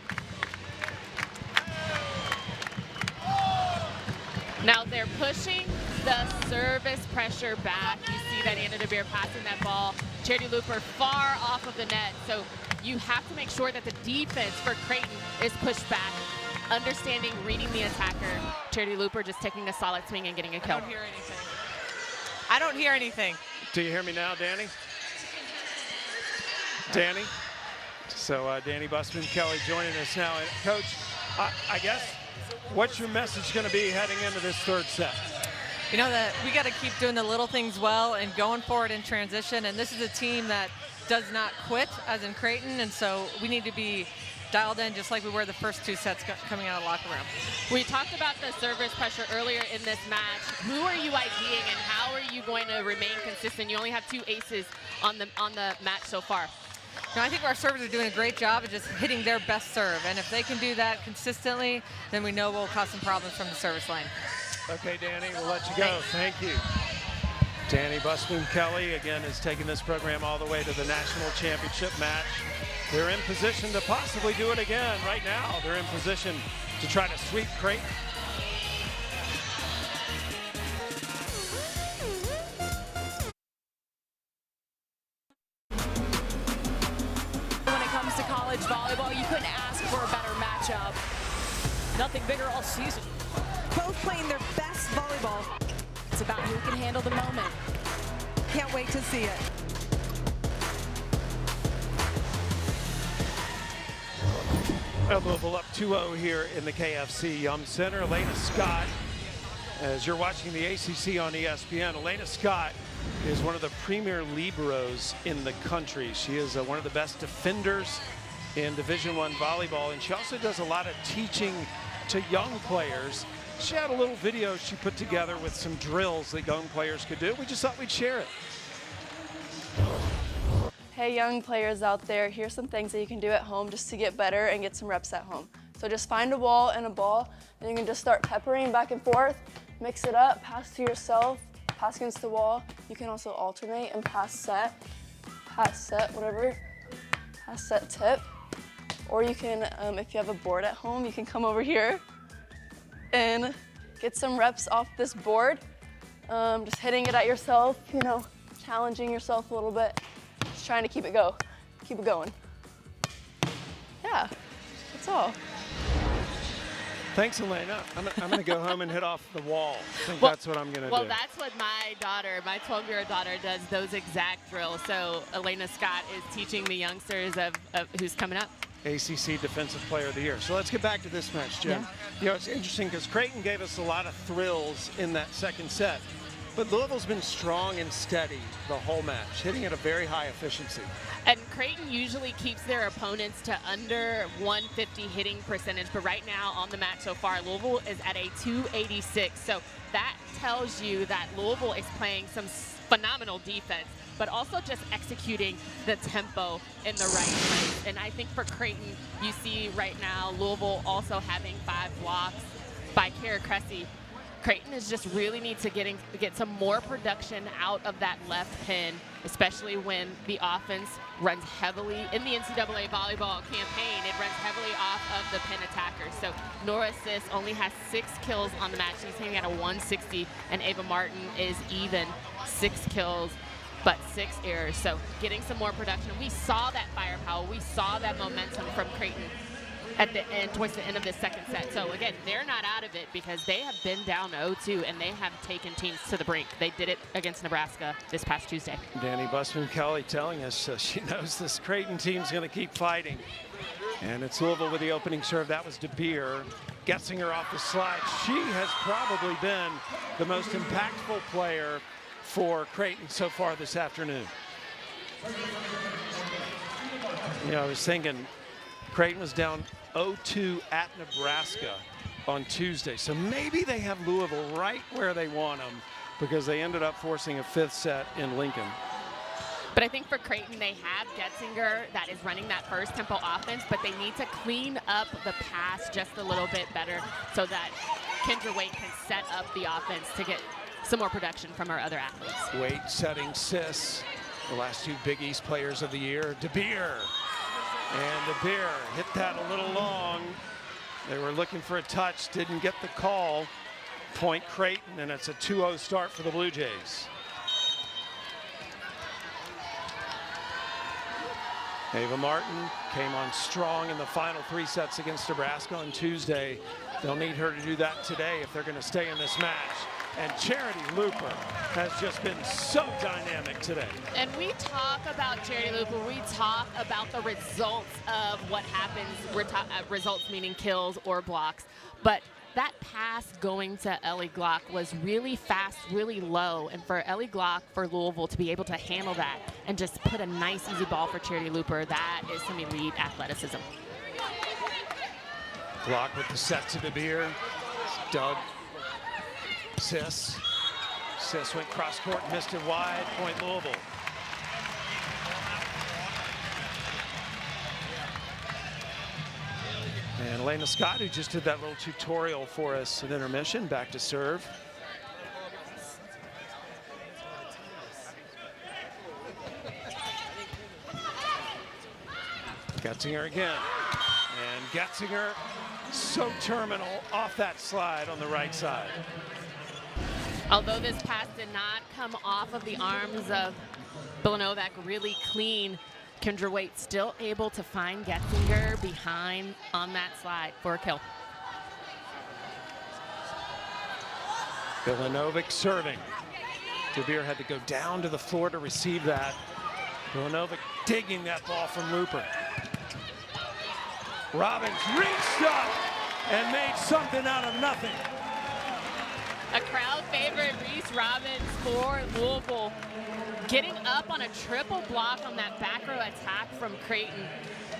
Now they're pushing the service pressure back. You see that Anna DeBeer passing that ball. Charity Looper far off of the net. So you have to make sure that the defense for Creighton is pushed back. Understanding, reading the attacker. Charity Looper just taking a solid swing and getting a kill. I don't hear anything. I don't hear anything. Do you hear me now, Danny? Danny? So Danny Busman-Kelly joining us now. And Coach, I guess, what's your message going to be heading into this third set? You know that we got to keep doing the little things well and going forward in transition. And this is a team that does not quit, as in Creighton. And so we need to be dialed in just like we were the first two sets coming out of the locker room. We talked about the service pressure earlier in this match. Who are you IDing and how are you going to remain consistent? You only have 2 aces on the match so far. No, I think our servers are doing a great job of just hitting their best serve. And if they can do that consistently, then we know we'll cause some problems from the service line. Okay, Danny, we'll let you go. Thank you. Danny Busman-Kelly, again, is taking this program all the way to the national championship match. They're in position to possibly do it again. Right now, they're in position to try to sweep Creighton. When it comes to college volleyball, you couldn't ask for a better matchup. Nothing bigger all season. Both playing their best volleyball. It's about who can handle the moment. Can't wait to see it. Louisville up 2-0 here in the KFC Yum Center. Elena Scott, as you're watching the ACC on ESPN, Elena Scott is one of the premier liberos in the country. She is one of the best defenders in Division I volleyball, and she also does a lot of teaching to young players. She had a little video she put together with some drills that young players could do. We just thought we'd share it. Hey young players out there, here's some things that you can do at home just to get better and get some reps at home. So just find a wall and a ball, and you can just start peppering back and forth, mix it up, pass to yourself, pass against the wall. You can also alternate and pass set, whatever, pass set tip. Or you can, if you have a board at home, you can come over here and get some reps off this board. Just hitting it at yourself, you know, challenging yourself a little bit. Just trying to keep it going. Yeah, that's all. Thanks, Elena. I'm going to go home and hit off the wall. I think that's what I'm going to do. Well, that's what my daughter, my 12-year-old daughter, does those exact drills. So Elena Scott is teaching the youngsters of who's coming up. ACC Defensive Player of the Year. So let's get back to this match, Jim. Yeah. You know, it's interesting because Creighton gave us a lot of thrills in that second set, but Louisville's been strong and steady the whole match, hitting at a very high efficiency. And Creighton usually keeps their opponents to under 150 hitting percentage, but right now on the match so far, Louisville is at a 286. So that tells you that Louisville is playing some phenomenal defense, but also just executing the tempo in the right place. And I think for Creighton, you see right now Louisville also having 5 blocks by Kara Cressy. Creighton is just really needs to get some more production out of that left pin, especially when the offense runs heavily in the NCAA volleyball campaign. It runs heavily off of the pin attackers. So Nora Sis only has 6 kills on the match. She's hitting at a 160, and Ava Martin is even 6 kills, but 6 errors. So getting some more production. We saw that firepower. We saw that momentum from Creighton at the end, towards the end of this second set. So again, they're not out of it because they have been down 0-2 and they have taken teams to the brink. They did it against Nebraska this past Tuesday. Danny Busman-Kelly telling us she knows this Creighton team's going to keep fighting. And it's Louisville with the opening serve. That was DeBeer. Getzinger off the slide. She has probably been the most impactful player for Creighton so far this afternoon. You know, I was thinking Creighton was down 0-2 at Nebraska on Tuesday. So maybe they have Louisville right where they want them because they ended up forcing a 5th set in Lincoln. But I think for Creighton, they have Getzinger that is running that first tempo offense, but they need to clean up the pass just a little bit better so that Kendra Waite can set up the offense to get some more production from our other athletes. Waite setting Sis, the last 2 Big East players of the year. DeBeer. And DeBeer hit that a little long. They were looking for a touch, didn't get the call. Point Creighton, and it's a 2-0 start for the Blue Jays. Ava Martin came on strong in the final 3 sets against Nebraska on Tuesday. They'll need her to do that today if they're going to stay in this match. And Charity Looper has just been so dynamic today. And we talk about Charity Looper, we talk about the results of what happens, results meaning kills or blocks, but that pass going to Ellie Glock was really fast, really low, and for Ellie Glock, for Louisville, to be able to handle that and just put a nice, easy ball for Charity Looper, that is some elite athleticism. Glock with the set to DeBeer. Doug. Sis went cross court and missed it wide. Point Louisville. And Elena Scott, who just did that little tutorial for us at intermission, back to serve. Getzinger again. And Getzinger, so terminal off that slide on the right side. Although this pass did not come off of the arms of Bilanovac, really clean, Kendra Waite still able to find Getzinger behind on that slide for a kill. Bilanovac serving. DeBeer had to go down to the floor to receive that. Bilanovac digging that ball from Looper. Robbins reached up and made something out of nothing. A crowd favorite, Reese Robbins for Louisville, getting up on a triple block on that back row attack from Creighton,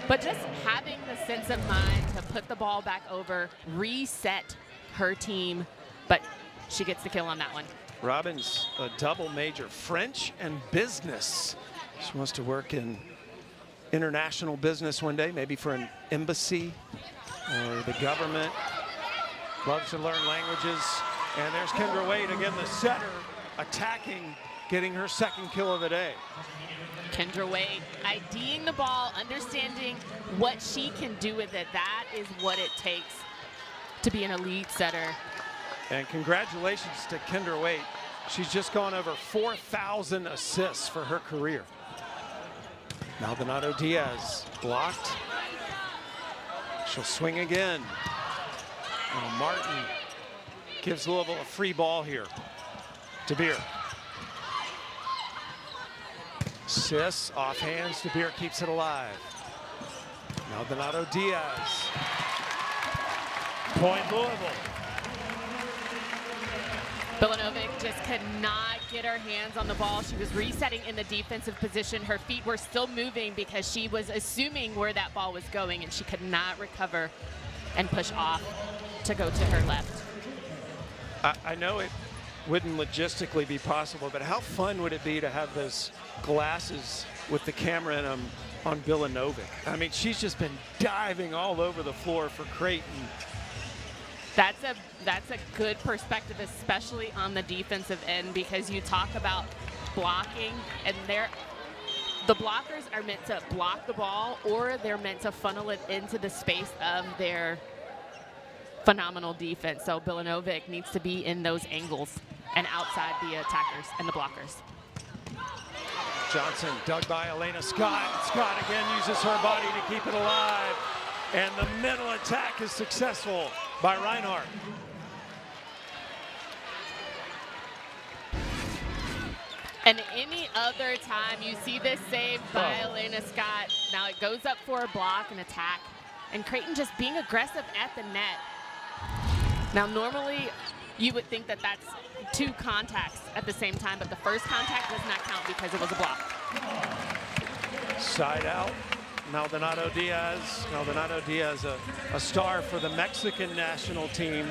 but just having the sense of mind to put the ball back over, reset her team, but she gets the kill on that one. Robbins, a double major, French and business. She wants to work in international business one day, maybe for an embassy or the government. Loves to learn languages. And there's Kendra Waite, again, the setter, attacking, getting her second kill of the day. Kendra Waite IDing the ball, understanding what she can do with it. That is what it takes to be an elite setter. And congratulations to Kendra Waite. She's just gone over 4,000 assists for her career. Maldonado Diaz blocked. She'll swing again. Oh, Martin gives Louisville a free ball here. DeBeer. Sis off hands. DeBeer keeps it alive. Maldonado Diaz. Point Louisville. Bilanovic just could not get her hands on the ball. She was resetting in the defensive position. Her feet were still moving because she was assuming where that ball was going, and she could not recover and push off to go to her left. I know it wouldn't logistically be possible, but how fun would it be to have those glasses with the camera in them on Bilanovic? I mean, she's just been diving all over the floor for Creighton. That's a good perspective, especially on the defensive end, because you talk about blocking, and the blockers are meant to block the ball, or they're meant to funnel it into the space of their phenomenal defense. So Bilanovic needs to be in those angles and outside the attackers and the blockers. Johnson dug by Elena Scott. Scott again uses her body to keep it alive. And the middle attack is successful by Reinhardt. And any other time you see this save by Elena Scott, now it goes up for a block and attack, and Creighton just being aggressive at the net. Now normally you would think that that's two contacts at the same time, but the first contact does not count because it was a block. Side out, Maldonado Diaz. Maldonado Diaz, a star for the Mexican national team,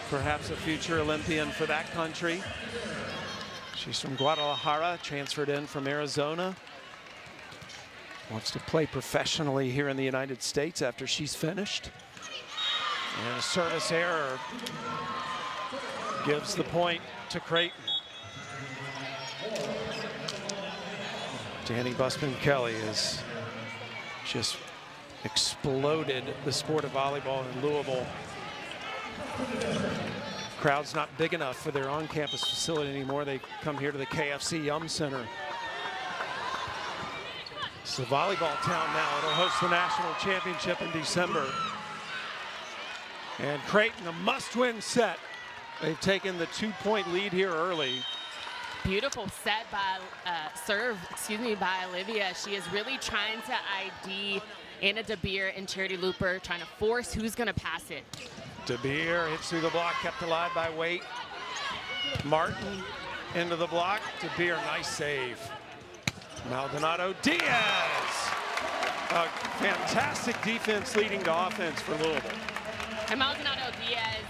perhaps a future Olympian for that country. She's from Guadalajara, transferred in from Arizona. Wants to play professionally here in the United States after she's finished. And a service error gives the point to Creighton. Danny Busman-Kelly has just exploded the sport of volleyball in Louisville. Crowd's not big enough for their on-campus facility anymore. They come here to the KFC Yum Center. It's a volleyball town now. It'll host the national championship in December. And Creighton, a must-win set They've taken the 2-point lead here early. Beautiful set by by Olivia. She is really trying to ID Anna DeBeer and Charity Looper, trying to force who's going to pass it. DeBeer hits through the block, kept alive by Waite. Martin into the block. DeBeer, nice save. Maldonado Diaz. A fantastic defense leading to offense for Louisville. And Maldonado Diaz,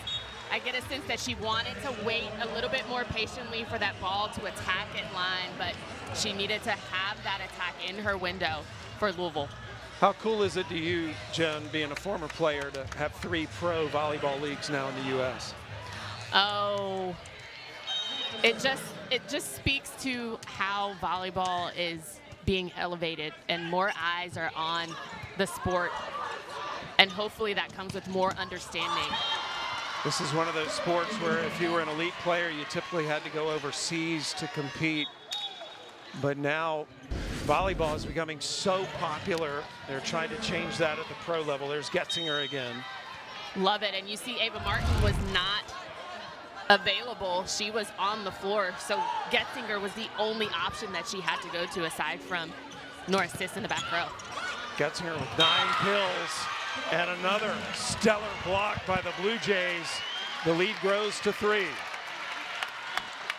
I get a sense that she wanted to wait a little bit more patiently for that ball to attack at line, but she needed to have that attack in her window for Louisville. How cool is it to you, Jen, being a former player, to have 3 pro volleyball leagues now in the U.S.? Oh, it just speaks to how volleyball is being elevated and more eyes are on the sport, and hopefully that comes with more understanding. This is one of those sports where if you were an elite player, you typically had to go overseas to compete. But now volleyball is becoming so popular. They're trying to change that at the pro level. There's Getzinger again. Love it. And you see Ava Martin was not available. She was on the floor. So Getzinger was the only option that she had to go to aside from Nora Sis in the back row. Getzinger with 9 kills and another stellar block by the Blue Jays. The lead grows to 3.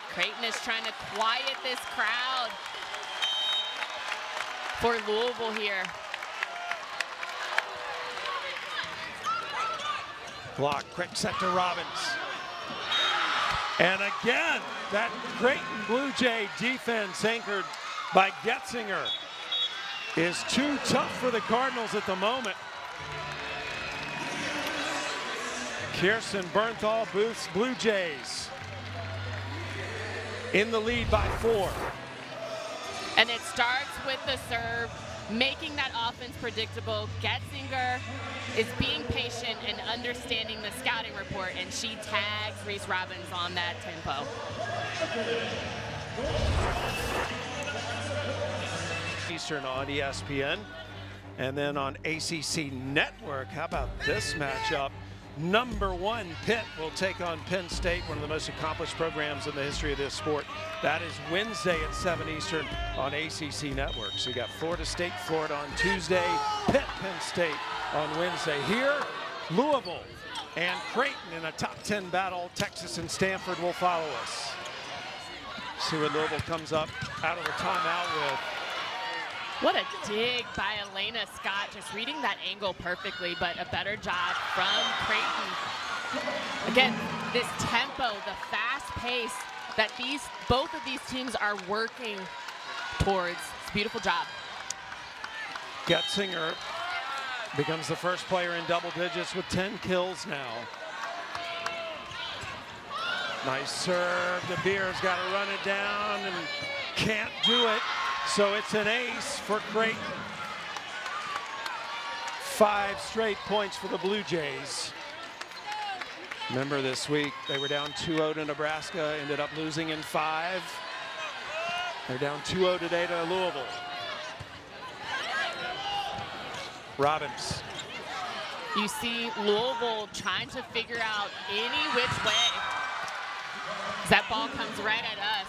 Creighton is trying to quiet this crowd for Louisville here. Block, quick set to Robbins. And again, that Creighton Blue Jay defense anchored by Getzinger is too tough for the Cardinals at the moment. Kirsten Bernthal Booth's Blue Jays in the lead by 4. And it starts with the serve, making that offense predictable. Getzinger is being patient and understanding the scouting report, and she tags Reese Robbins on that tempo. Eastern on ESPN, and then on ACC Network. How about this matchup? Number 1 Pitt will take on Penn State, one of the most accomplished programs in the history of this sport. That is Wednesday at 7 Eastern on ACC Network. So you got Florida State, Florida on Tuesday, Pitt, Penn State on Wednesday. Here, Louisville and Creighton in a top 10 battle. Texas and Stanford will follow us. See what Louisville comes up out of the timeout with. What a dig by Elena Scott, just reading that angle perfectly, but a better job from Creighton. Again, this tempo, the fast pace that both of these teams are working towards. It's a beautiful job. Getzinger becomes the first player in double digits with 10 kills now. Nice serve. DeBeer's got to run it down and can't do it. So it's an ace for Creighton. 5 straight points for the Blue Jays. Remember this week, they were down 2-0 to Nebraska, ended up losing in 5. They're down 2-0 today to Louisville. Robbins. You see Louisville trying to figure out any which way. That ball comes right at us.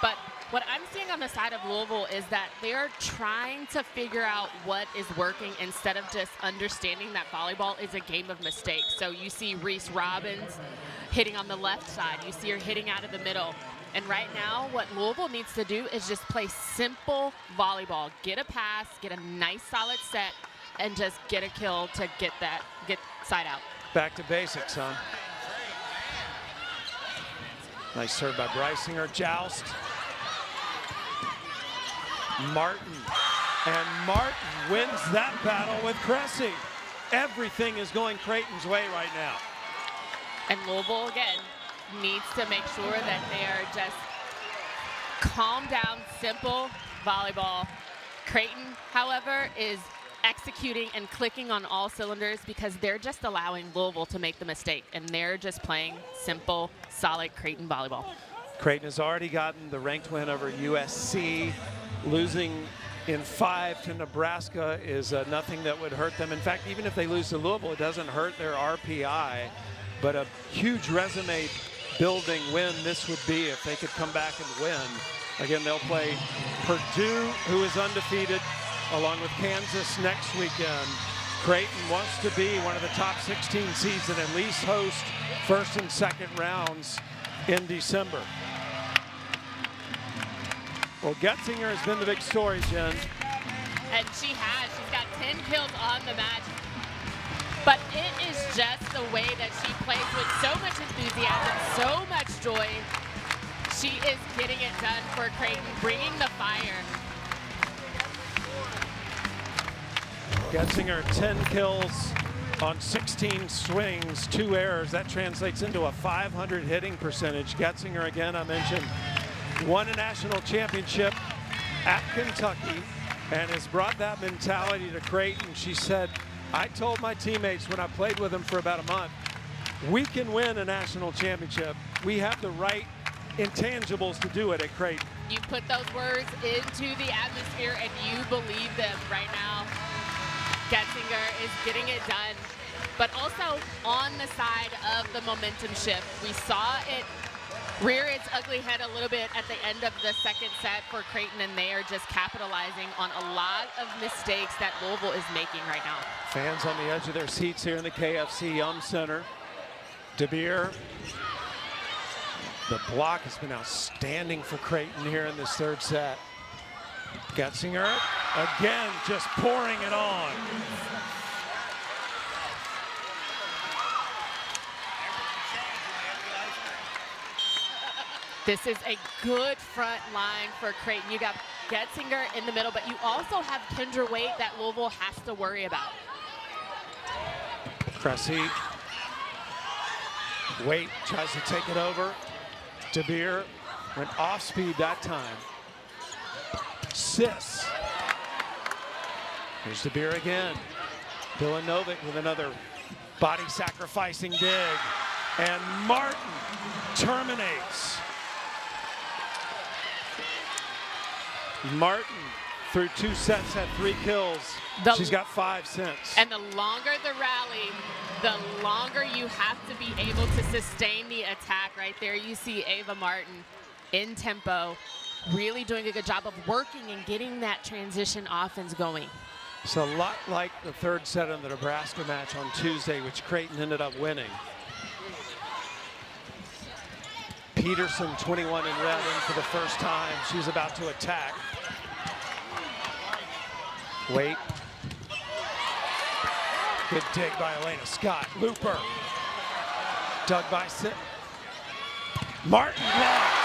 But what I'm seeing on the side of Louisville is that they're trying to figure out what is working instead of just understanding that volleyball is a game of mistakes. So you see Reese Robbins hitting on the left side. You see her hitting out of the middle. And right now, what Louisville needs to do is just play simple volleyball. Get a pass, get a nice solid set, and just get a kill to get side out. Back to basics, huh? Nice serve by Brysinger. Joust. Martin. And Martin wins that battle with Cressy. Everything is going Creighton's way right now. And Louisville, again, needs to make sure that they are just calm down, simple volleyball. Creighton, however, is executing and clicking on all cylinders because they're just allowing Louisville to make the mistake, and they're just playing simple, solid Creighton volleyball. Creighton has already gotten the ranked win over USC. Losing in 5 to Nebraska is nothing that would hurt them. In fact, even if they lose to Louisville, it doesn't hurt their RPI, but a huge resume building win this would be if they could come back and win. Again, they'll play Purdue, who is undefeated, along with Kansas next weekend. Creighton wants to be one of the top 16 seeds and at least host first and second rounds in December. Well, Getzinger has been the big story, Jen. And she has. She's got 10 kills on the match. But it is just the way that she plays with so much enthusiasm, so much joy. She is getting it done for Creighton, bringing the fire. Getzinger, 10 kills on 16 swings, 2 errors. That translates into a .500 hitting percentage. Getzinger, again, I mentioned, won a national championship at Kentucky and has brought that mentality to Creighton. She said, I told my teammates when I played with them for about a month, we can win a national championship. We have the right intangibles to do it at Creighton. You put those words into the atmosphere and you believe them right now. Getzinger is getting it done, but also on the side of the momentum shift. We saw it rear its ugly head a little bit at the end of the second set for Creighton, and they are just capitalizing on a lot of mistakes that Louisville is making right now. Fans on the edge of their seats here in the KFC Yum Center. DeBeer. The block has been outstanding for Creighton here in this third set. Getzinger, again, just pouring it on. This is a good front line for Creighton. You got Getzinger in the middle, but you also have Kendra Waite that Louisville has to worry about. Cressy. Waite tries to take it over. DeBeer went off speed that time. Sis. Here's DeBeer again. Bilanovic with another body sacrificing dig. And Martin terminates. Martin, through 2 sets, had 3 kills. She's got 5 since. And the longer the rally, the longer you have to be able to sustain the attack. Right there, you see Ava Martin in tempo, really doing a good job of working and getting that transition offense going. It's a lot like the third set in the Nebraska match on Tuesday, which Creighton ended up winning. Peterson, 21 in red, in for the first time. She's about to attack. Waite. Good dig by Elena Scott. Looper. Dug by Sit. Martin blocked.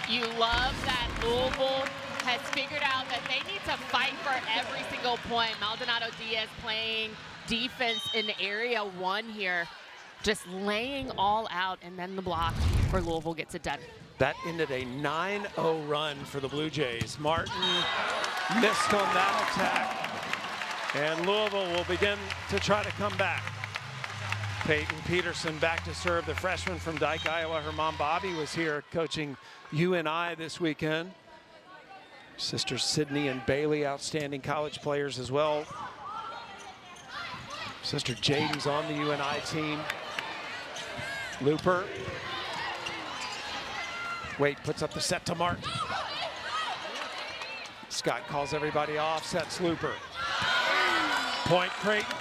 You love that Louisville has figured out that they need to fight for every single point. Maldonado Diaz playing defense in area 1 here, just laying all out, and then the block for Louisville gets it done. That ended a 9-0 run for the Blue Jays. Martin missed on that attack, and Louisville will begin to try to come back. Peyton Peterson back to serve, the freshman from Dike, Iowa. Her mom, Bobby, was here coaching UNI this weekend. Sisters Sydney and Bailey, outstanding college players as well. Sister Jaden's on the UNI team. Looper. Waite puts up the set to Martin. Scott calls everybody off, sets Looper. Point Creighton.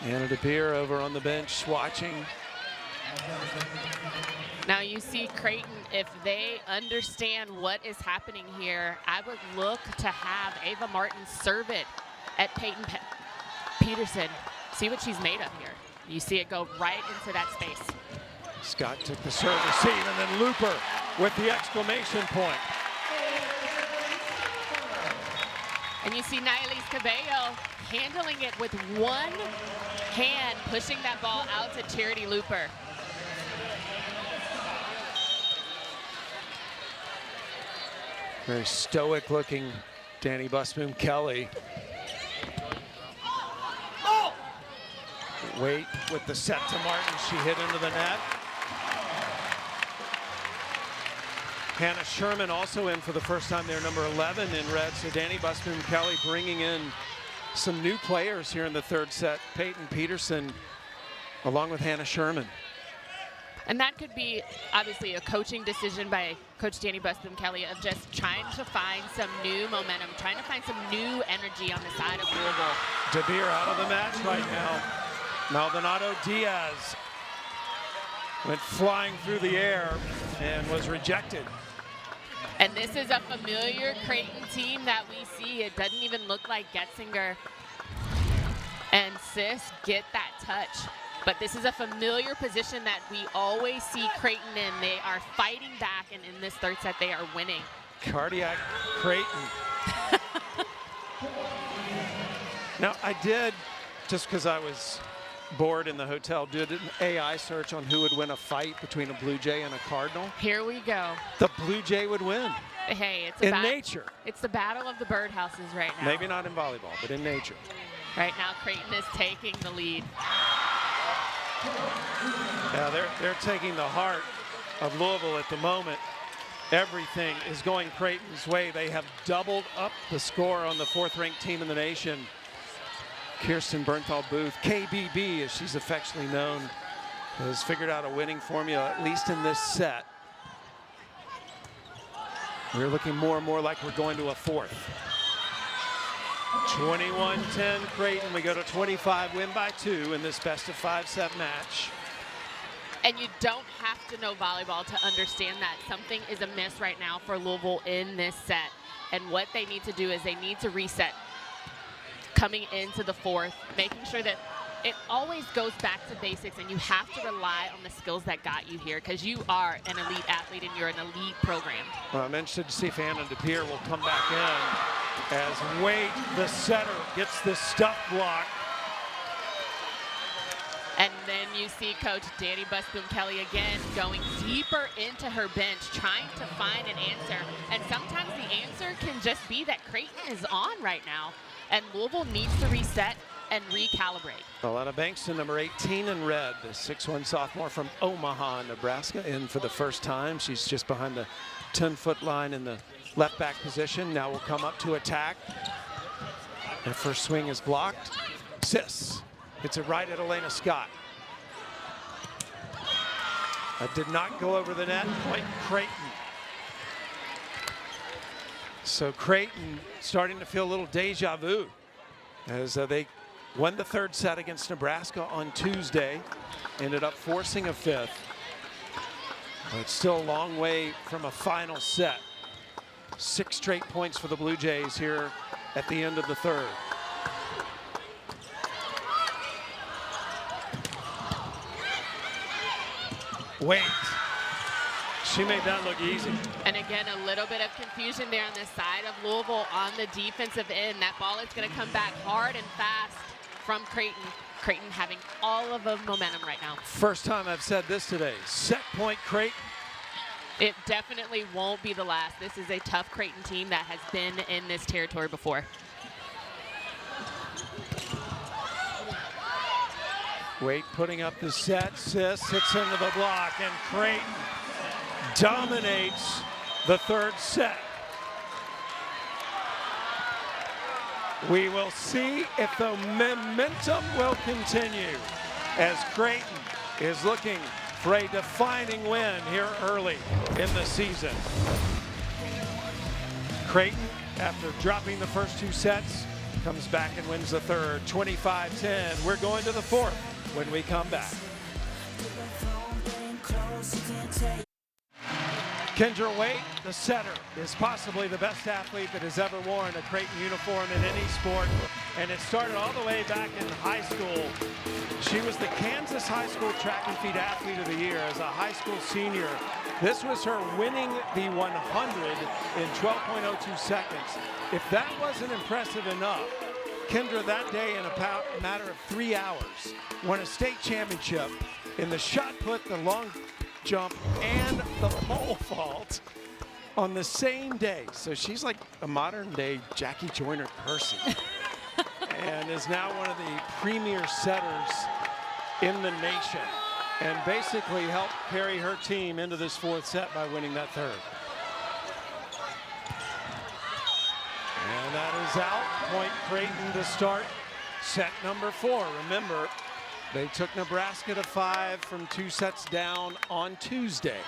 Anna DeBeer over on the bench watching. Now you see Creighton, if they understand what is happening here, I would look to have Ava Martin serve it at Peyton Peterson. See what she's made of here. You see it go right into that space. Scott took the serve receive, and then Looper with the exclamation point. And you see Nailise Cabello handling it with one hand, pushing that ball out to Charity Looper. Very stoic looking Danny Busboom Kelly. Waite with the set to Martin. She hit into the net. Hannah Sherman also in for the first time there, number 11 in red. So Danny Busboom-Kelly bringing in some new players here in the third set. Peyton Peterson along with Hannah Sherman. And that could be obviously a coaching decision by Coach Danny Busboom-Kelly of just trying to find some new momentum, trying to find some new energy on the side of Louisville. De Beer out of the match right now. Maldonado Diaz went flying through the air and was rejected. And this is a familiar Creighton team that we see. It doesn't even look like Getzinger and Sis get that touch. But this is a familiar position that we always see Creighton in. They are fighting back, and in this third set, they are winning. Cardiac Creighton. Now, I did, just because I was bored in the hotel, did an AI search on who would win a fight between a Blue Jay and a Cardinal. Here we go. The Blue Jay would win. Hey, it's in nature. It's the battle of the birdhouses right now. Maybe not in volleyball, but in nature. Right now, Creighton is taking the lead. Yeah, they're taking the heart of Louisville at the moment. Everything is going Creighton's way. They have doubled up the score on the fourth-ranked team in the nation. Kirsten Bernthal Booth, KBB as she's affectionately known, has figured out a winning formula, at least in this set. We're looking more and more like we're going to a fourth. 21-10 Creighton. We go to 25, win by 2 in this best-of-5 set match. And you don't have to know volleyball to understand that something is amiss right now for Louisville in this set. And what they need to do is they need to reset coming into the fourth, making sure that it always goes back to basics, and you have to rely on the skills that got you here because you are an elite athlete and you're an elite program. Well, I'm interested to see if Anna De Beer will come back in as Wade, the setter, gets the stuff block. And then you see Coach Danny Busboom-Kelly again going deeper into her bench, trying to find an answer. And sometimes the answer can just be that Creighton is on right now, and Louisville needs to reset and recalibrate. Alana Bankston, number 18 in red, the 6'1" sophomore from Omaha, Nebraska, in for the first time. She's just behind the 10-foot line in the left back position. Now will come up to attack. Her first swing is blocked. Sis hits it right at Elena Scott. That did not go over the net. Point Creighton. So Creighton starting to feel a little deja vu as they won the third set against Nebraska on Tuesday. Ended up forcing a fifth. But it's still a long way from a final set. 6 straight points for the Blue Jays here at the end of the third. Wait. She made that look easy. And again, a little bit of confusion there on the side of Louisville on the defensive end. That ball is going to come back hard and fast from Creighton. Creighton having all of the momentum right now. First time I've said this today. Set point Creighton. It definitely won't be the last. This is a tough Creighton team that has been in this territory before. Wait, putting up the set. Sis hits into the block, and Creighton dominates the third set. We will see if the momentum will continue as Creighton is looking for a defining win here early in the season. Creighton, after dropping the first 2 sets, comes back and wins the third, 25-10. We're going to the fourth when we come back. Kendra Wade, the setter, is possibly the best athlete that has ever worn a Creighton uniform in any sport. And it started all the way back in high school. She was the Kansas High School Track and Field Athlete of the Year as a high school senior. This was her winning the 100 in 12.02 seconds. If that wasn't impressive enough, Kendra that day in a matter of 3 hours won a state championship in the shot put, the long jump, and the pole vault on the same day. So she's like a modern day Jackie Joyner person and is now one of the premier setters in the nation and basically helped carry her team into this fourth set by winning that third. And that is out. Point Creighton to start set number 4. Remember, they took Nebraska to 5 from 2 sets down on Tuesday.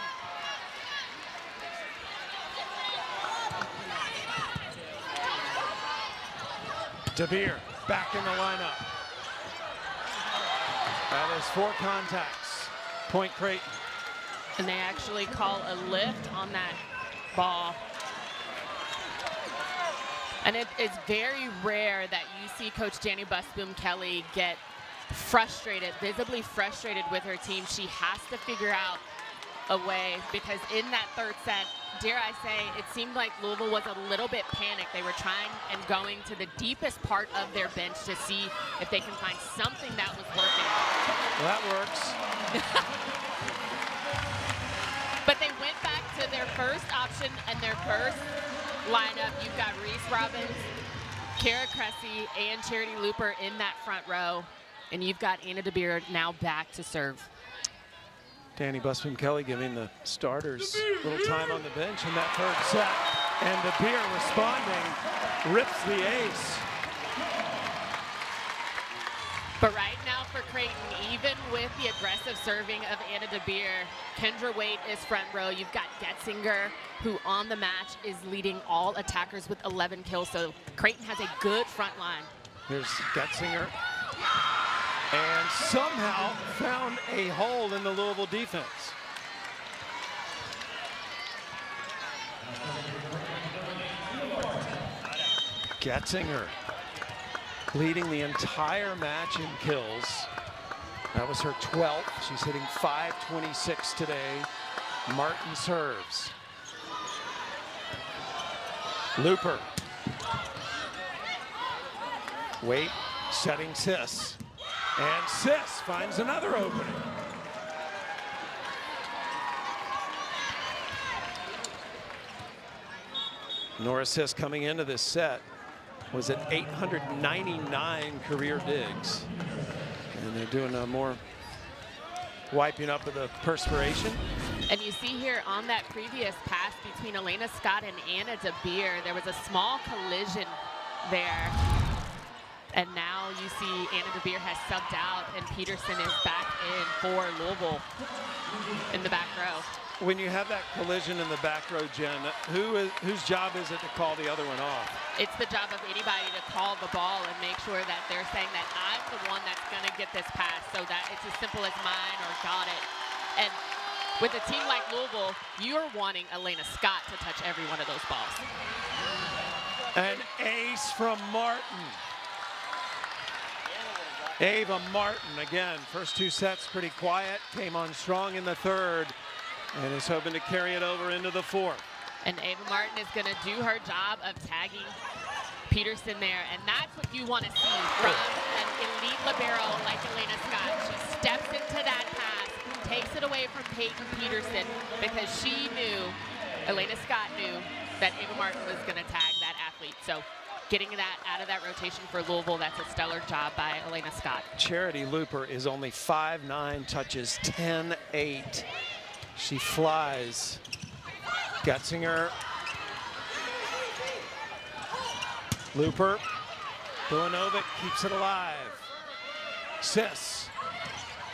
DeBeer back in the lineup. That is 4 contacts. Point Creighton. And they actually call a lift on that ball. And it's very rare that you see Coach Danny Busboom-Kelly get frustrated, visibly frustrated with her team. She has to figure out a way, because in that 3rd set, dare I say, it seemed like Louisville was a little bit panicked. They were trying and going to the deepest part of their bench to see if they can find something that was working. Well, that works. But they went back to their first option and their first lineup. You've got Reese Robbins, Kara Cressy, and Charity Looper in that front row. And you've got Anna DeBeer now back to serve. Danny Busboom-Kelly giving the starters a little time on the bench in that 3rd set. And DeBeer responding, rips the ace. But right now for Creighton, even with the aggressive serving of Anna DeBeer, Kendra Waite is front row. You've got Getzinger, who on the match is leading all attackers with 11 kills. So Creighton has a good front line. Here's Getzinger. And somehow found a hole in the Louisville defense. Getzinger leading the entire match in kills. That was her 12th. She's hitting .526 today. Martin serves. Looper. Waite setting Sis. And Sis finds another opening. Nora Sis coming into this set was at 899 career digs. And they're doing more wiping up of the perspiration. And you see here on that previous pass between Elena Scott and Anna DeBeer, there was a small collision there. And now you see Anna DeBeer has subbed out and Peterson is back in for Louisville in the back row. When you have that collision in the back row, Jen, whose job is it to call the other one off? It's the job of anybody to call the ball and make sure that they're saying that I'm the one that's going to get this pass, so that it's as simple as mine or got it. And with a team like Louisville, you're wanting Elena Scott to touch every one of those balls. An ace from Martin. Ava Martin, again, first 2 sets pretty quiet, came on strong in the 3rd, and is hoping to carry it over into the 4th. And Ava Martin is going to do her job of tagging Peterson there, and that's what you want to see from an elite libero like Elena Scott. She steps into that pass, takes it away from Peyton Peterson, because she knew, Elena Scott knew, that Ava Martin was going to tag that athlete. So getting that out of that rotation for Louisville, that's a stellar job by Elena Scott. Charity Looper is only 5'9", touches 10-8. She flies. Getzinger. Looper. Bulanovic keeps it alive. Sis.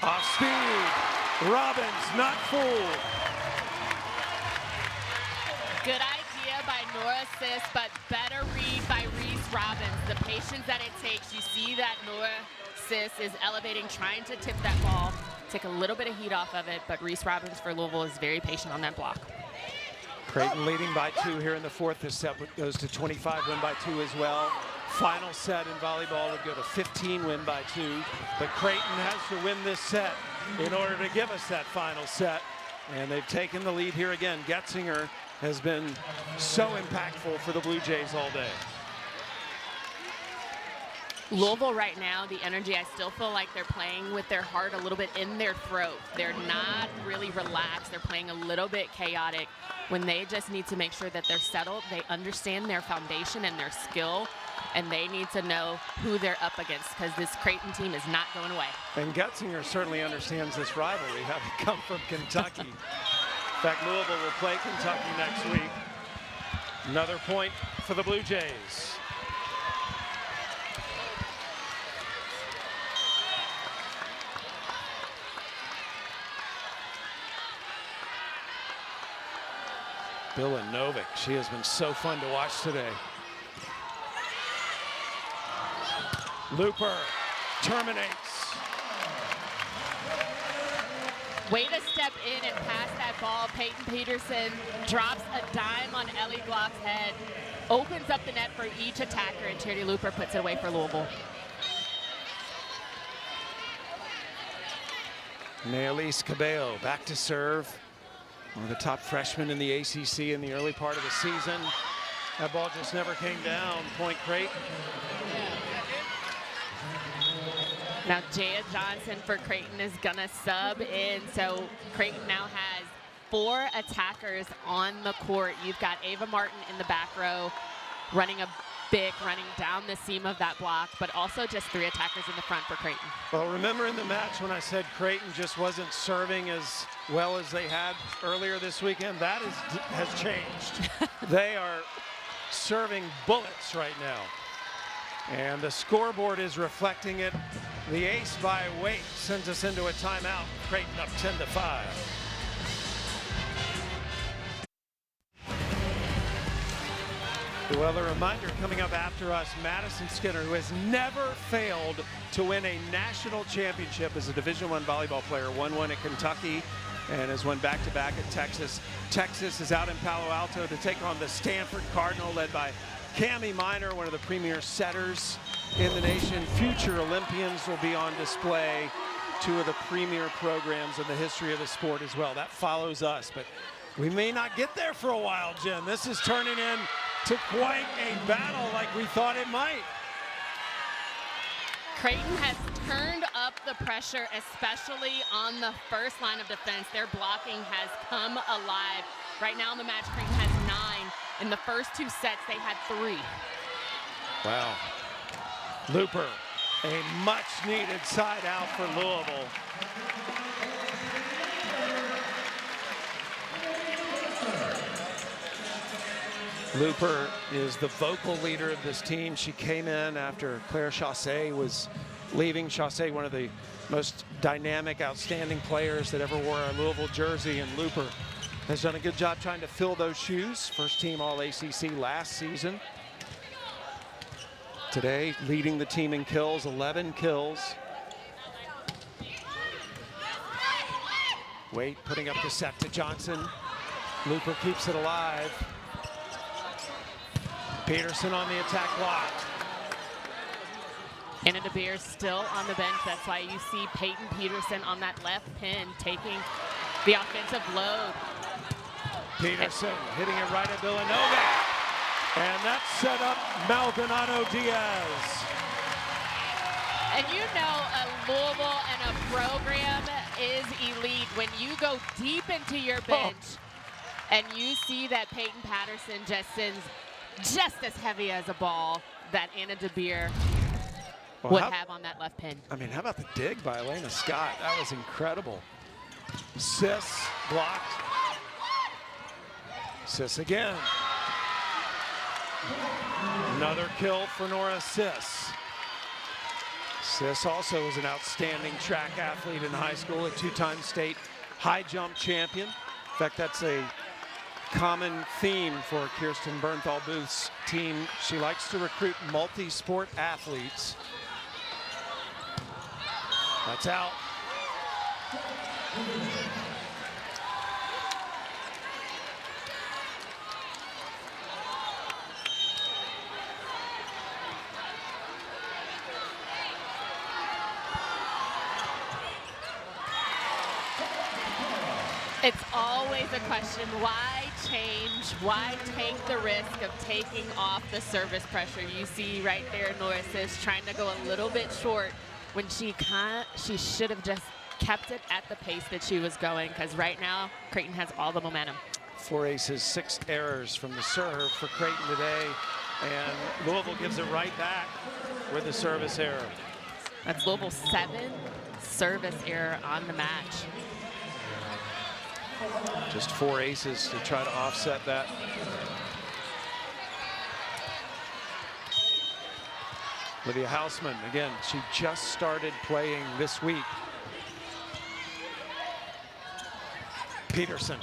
Off speed. Robbins not fooled. Good idea by Nora Sis, but better read by Reese Robbins. The patience that it takes. You see that Nora Sis is elevating, trying to tip that ball, take a little bit of heat off of it, but Reese Robbins for Louisville is very patient on that block. Creighton leading by 2 here in the 4th. This set goes to 25, win by 2 as well. Final set in volleyball would go to 15, win by 2. But Creighton has to win this set in order to give us that final set. And they've taken the lead here again. Getzinger has been so impactful for the Blue Jays all day. Louisville right now, the energy, I still feel like they're playing with their heart a little bit in their throat. They're not really relaxed. They're playing a little bit chaotic when they just need to make sure that they're settled. They understand their foundation and their skill, and they need to know who they're up against, because this Creighton team is not going away. And Getzinger certainly understands this rivalry, having come from Kentucky. In fact, Louisville will play Kentucky next week. Another point for the Blue Jays. Bilanovic, she has been so fun to watch today. Looper terminates. Way to step in and pass that ball. Peyton Peterson drops a dime on Ellie Glock's head, opens up the net for each attacker, and Charity Looper puts it away for Louisville. Naelise Cabello back to serve. One of the top freshmen in the ACC in the early part of the season. That ball just never came down. Point Creighton. Now Jaya Johnson for Creighton is gonna sub in, so Creighton now has 4 attackers on the court. You've got Ava Martin in the back row, running down the seam of that block, but also just 3 attackers in the front for Creighton. Well, remember in the match when I said Creighton just wasn't serving as well as they had earlier this weekend? That has changed. They are serving bullets right now. And the scoreboard is reflecting it. The ace by weight sends us into a timeout. Creighton up 10-5. Well, a reminder coming up after us, Madison Skinner, who has never failed to win a national championship as a Division I volleyball player, won one at Kentucky and has won back-to-back at Texas. Texas is out in Palo Alto to take on the Stanford Cardinal, led by Cami Minor, one of the premier setters in the nation. Future Olympians will be on display. 2 of the premier programs in the history of the sport as well. That follows us, but we may not get there for a while, Jen. This is turning into quite a battle like we thought it might. Creighton has turned up the pressure, especially on the first line of defense. Their blocking has come alive. Right now in the match, Creighton has 9. In the first 2 sets, they had 3. Wow. Looper, a much-needed side out for Louisville. Looper is the vocal leader of this team. She came in after Claire Chassé was leaving. Chassé, one of the most dynamic, outstanding players that ever wore a Louisville jersey, and Looper has done a good job trying to fill those shoes. First team All-ACC last season. Today, leading the team in kills, 11 kills. Wait, putting up the set to Johnson. Looper keeps it alive. Peterson on the attack block. Anna DeBeer still on the bench. That's why you see Peyton Peterson on that left pin taking the offensive load. Peterson hitting it right at Villanova. And that set up Maldonado Diaz. And you know a Louisville and a program is elite when you go deep into your bench and you see that Peyton Patterson just sends just as heavy as a ball that Anna DeBeer would have on that left pin. I mean, how about the dig by Elena Scott? That was incredible. Sis blocked. Sis again. Another kill for Nora Sis. Sis also was an outstanding track athlete in high school, a 2-time state high jump champion. In fact, that's a common theme for Kirsten Bernthal Booth's team. She likes to recruit multi-sport athletes. That's out. It's always a question, why change? Why take the risk of taking off the service pressure? You see right there, Nora Sis trying to go a little bit short when she should have just kept it at the pace that she was going, because right now, Creighton has all the momentum. 4 aces, 6 errors from the serve for Creighton today, and Louisville gives it right back with the service error. That's Louisville's 7th service error on the match. Just 4 aces to try to offset that. Lydia Hausman, again, she just started playing this week. Peterson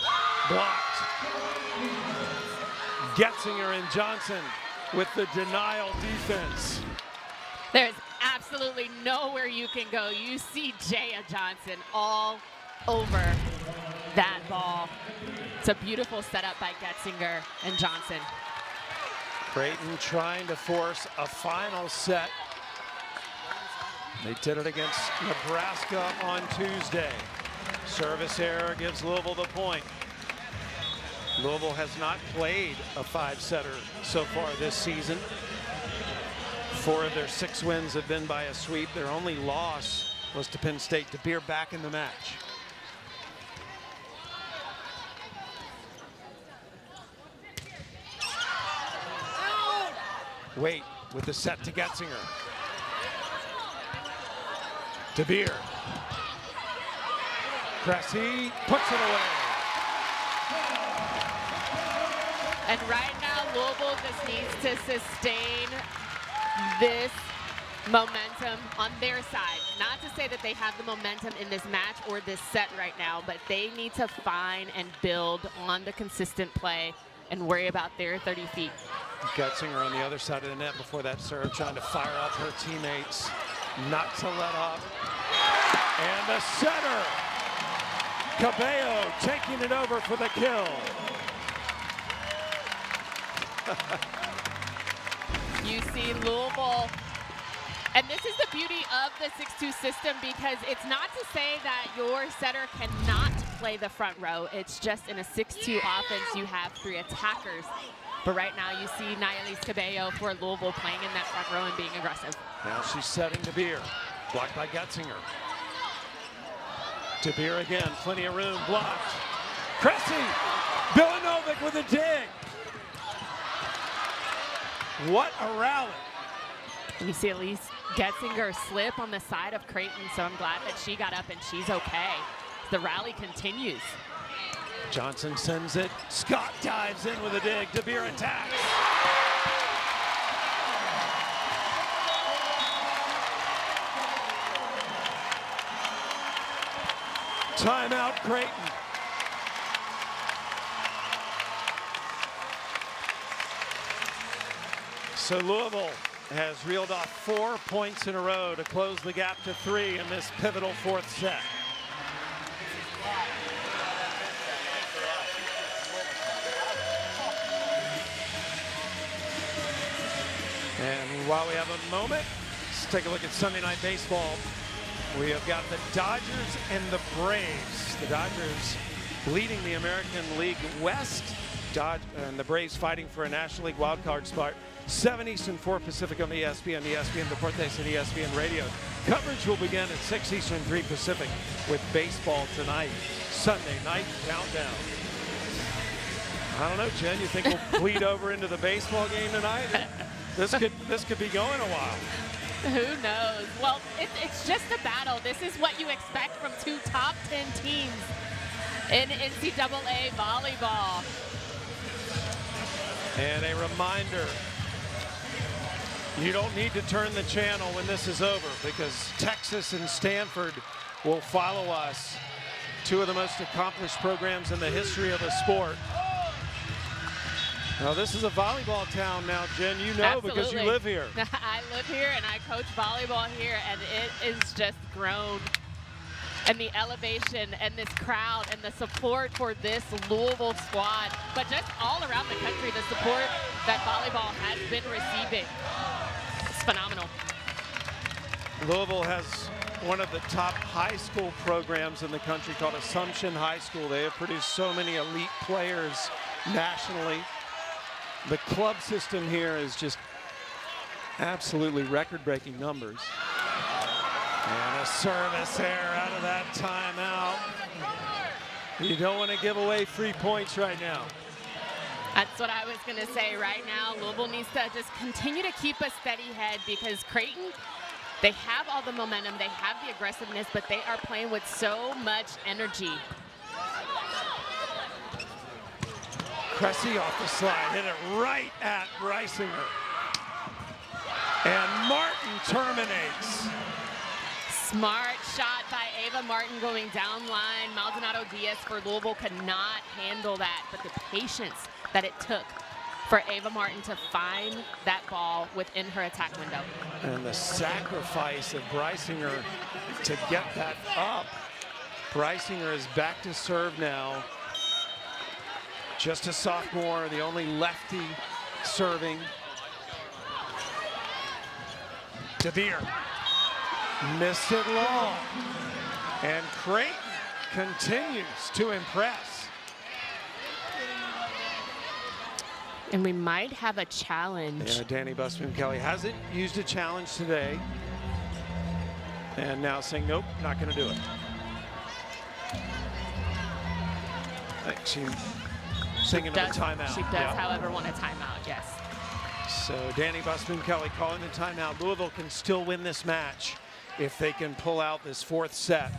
blocked. Getzinger and Johnson with the denial defense. There's absolutely nowhere you can go. You see Ncaa Johnson all over that ball. It's a beautiful setup by Getzinger and Johnson. Creighton trying to force a final set. They did it against Nebraska on Tuesday. Service error gives Louisville the point. Louisville has not played a 5-setter so far this season. 4 of their 6 wins have been by a sweep. Their only loss was to Penn State. DeBeer back in the match. Wait with the set to Getzinger. DeBeer. Cressy puts it away. And right now, Louisville just needs to sustain this momentum on their side. Not to say that they have the momentum in this match or this set right now, but they need to find and build on the consistent play and worry about their 30 feet. Getzinger on the other side of the net before that serve, trying to fire up her teammates, not to let up. And the setter, Cabello, taking it over for the kill. You see Louisville, and this is the beauty of the 6-2 system, because it's not to say that your setter cannot play the front row. It's just in a 6-2 offense, you have 3 attackers. But right now you see Nayelise Cabello for Louisville playing in that front row and being aggressive. Now she's setting DeBeer, blocked by Getzinger. DeBeer again, plenty of room, blocked. Cressy, Vilanovic with a dig. What a rally. You see Elise Getzinger slip on the side of Creighton, so I'm glad that she got up and she's okay. The rally continues. Johnson sends it. Scott dives in with a dig. DeBeer attacks. Timeout, Creighton. So Louisville has reeled off 4 points in a row to close the gap to 3 in this pivotal 4th set. And while we have a moment, let's take a look at Sunday Night Baseball. We have got the Dodgers and the Braves. The Dodgers leading the American League West, and the Braves fighting for a National League wildcard spot. 7 Eastern, 4 Pacific on the ESPN Deportes and ESPN Radio. Coverage will begin at 6 Eastern, 3 Pacific with baseball tonight. Sunday night countdown. I don't know, Jen, you think we'll bleed over into the baseball game tonight? This could be going a while. Who knows? Well, it's just a battle. This is what you expect from 2 top 10 teams in NCAA volleyball. And a reminder, you don't need to turn the channel when this is over, because Texas and Stanford will follow us, 2 of the most accomplished programs in the history of the sport. Now, this is a volleyball town now, Jen. You know, Absolutely. Because you live here. I live here and I coach volleyball here, and it is just grown. And the elevation and this crowd and the support for this Louisville squad, but just all around the country, the support that volleyball has been receiving. It's phenomenal. Louisville has one of the top high school programs in the country called Assumption High School. They have produced so many elite players nationally. The club system here is just absolutely record-breaking numbers. And a service error out of that timeout. You don't want to give away free points right now. That's what I was going to say right now. Louisville needs to just continue to keep a steady head, because Creighton, they have all the momentum, they have the aggressiveness, but they are playing with so much energy. Cressy off the slide, hit it right at Reisinger. And Martin terminates. Smart shot by Ava Martin going down line. Maldonado Diaz for Louisville could not handle that, but the patience that it took for Ava Martin to find that ball within her attack window. And the sacrifice of Brysinger to get that up. Brysinger is back to serve now. Just a sophomore, the only lefty serving. DeBeer missed it long. And Creighton continues to impress. And we might have a challenge. Yeah, Danny Busboom-Kelly hasn't used a challenge today. And now saying, nope, not going to do it. I think she's singing a timeout. She does, however, want a timeout, yes. So Danny Busboom-Kelly calling the timeout. Louisville can still win this match if they can pull out this fourth set.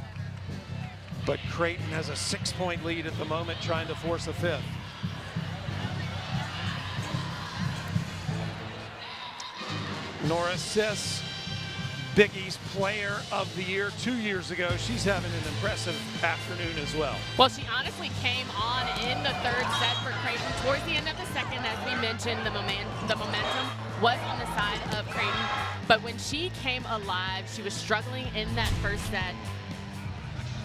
But Creighton has a 6-point lead at the moment, trying to force a fifth. Nora Sis, Big East Player of the Year 2 years ago. She's having an impressive afternoon as well. Well, she honestly came on in the third set for Creighton. Towards the end of the second, as we mentioned, the momentum was on the side of Creighton. But when she came alive, she was struggling in that first set.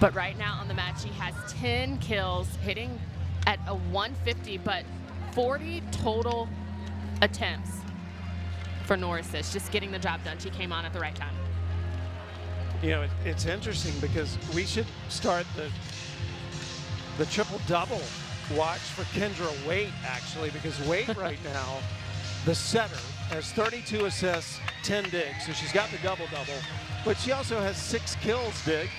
But right now on the mat, she has 10 kills, hitting at a 150, but 40 total attempts for Nora Sis, just getting the job done. She came on at the right time. You know, it's interesting because we should start the triple-double watch for Kendra Waite, actually, because Waite right now, the setter, has 32 assists, 10 digs, so she's got the double-double. But she also has 6 kills, Jen.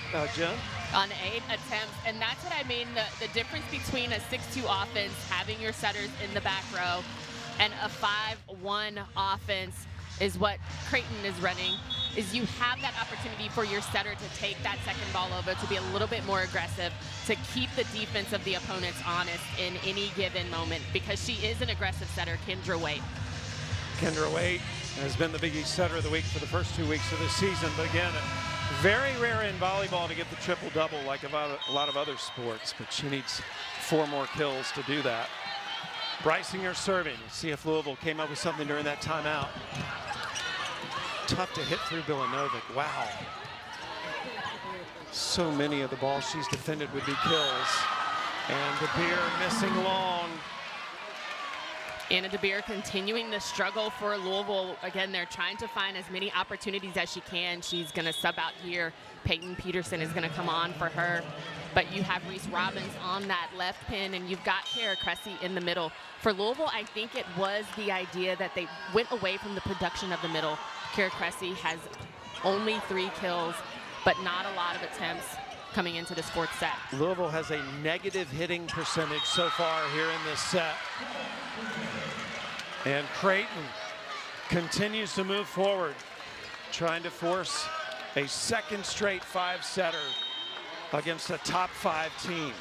On 8 attempts, and that's what I mean, the difference between a 6-2 offense, having your setters in the back row, and a 5-1 offense is what Creighton is running, is you have that opportunity for your setter to take that second ball over, to be a little bit more aggressive, to keep the defense of the opponents honest in any given moment, because she is an aggressive setter, Kendra Waite. Kendra Waite has been the Big East Setter of the Week for the first 2 weeks of the season, but again, very rare in volleyball to get the triple-double like a lot of other sports, but she needs 4 more kills to do that. Brysinger serving. See if Louisville came up with something during that timeout. Tough to hit through Bilanovic. Wow. So many of the balls she's defended would be kills. And DeBeer missing long. Anna DeBeer continuing the struggle for Louisville. Again, they're trying to find as many opportunities as she can. She's going to sub out here. Peyton Peterson is going to come on for her. But you have Reese Robbins on that left pin, and you've got Kara Cressy in the middle. For Louisville, I think it was the idea that they went away from the production of the middle. Kara Cressy has only 3 kills, but not a lot of attempts coming into this fourth set. Louisville has a negative hitting percentage so far here in this set. And Creighton continues to move forward, trying to force a second straight 5-setter against a top 5 team.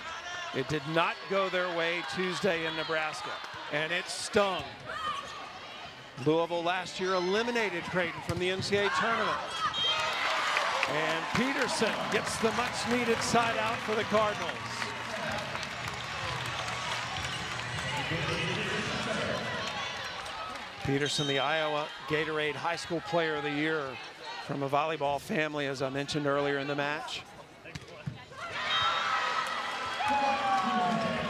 It did not go their way Tuesday in Nebraska, and it stung. Louisville last year eliminated Creighton from the Ncaa tournament. And Peterson gets the much needed side out for the Cardinals. Peterson, the Iowa Gatorade High School Player of the Year from a volleyball family, as I mentioned earlier in the match.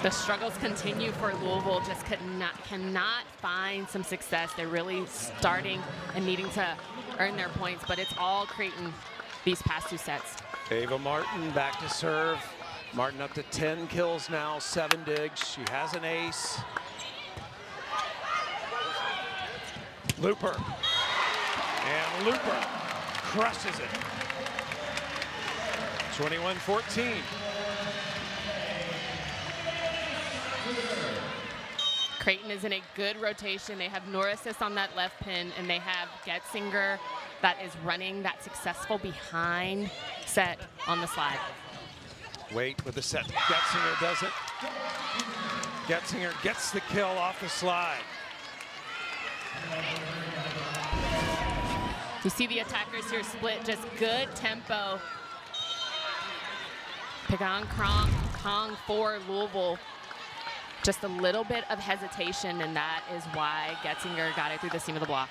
The struggles continue for Louisville, just cannot find some success. They're really starting and needing to earn their points, but it's all Creighton these past 2 sets. Ava Martin back to serve. Martin up to 10 kills now, 7 digs. She has an ace. Looper. And Looper crushes it. 21-14. Creighton is in a good rotation. They have Nora Sis on that left pin, and they have Getzinger that is running that successful behind set on the slide. Waite with the set. Getzinger does it. Getzinger gets the kill off the slide. You see the attackers here split, just good tempo. Pagan Kong for Louisville. Just a little bit of hesitation, and that is why Getzinger got it through the seam of the block.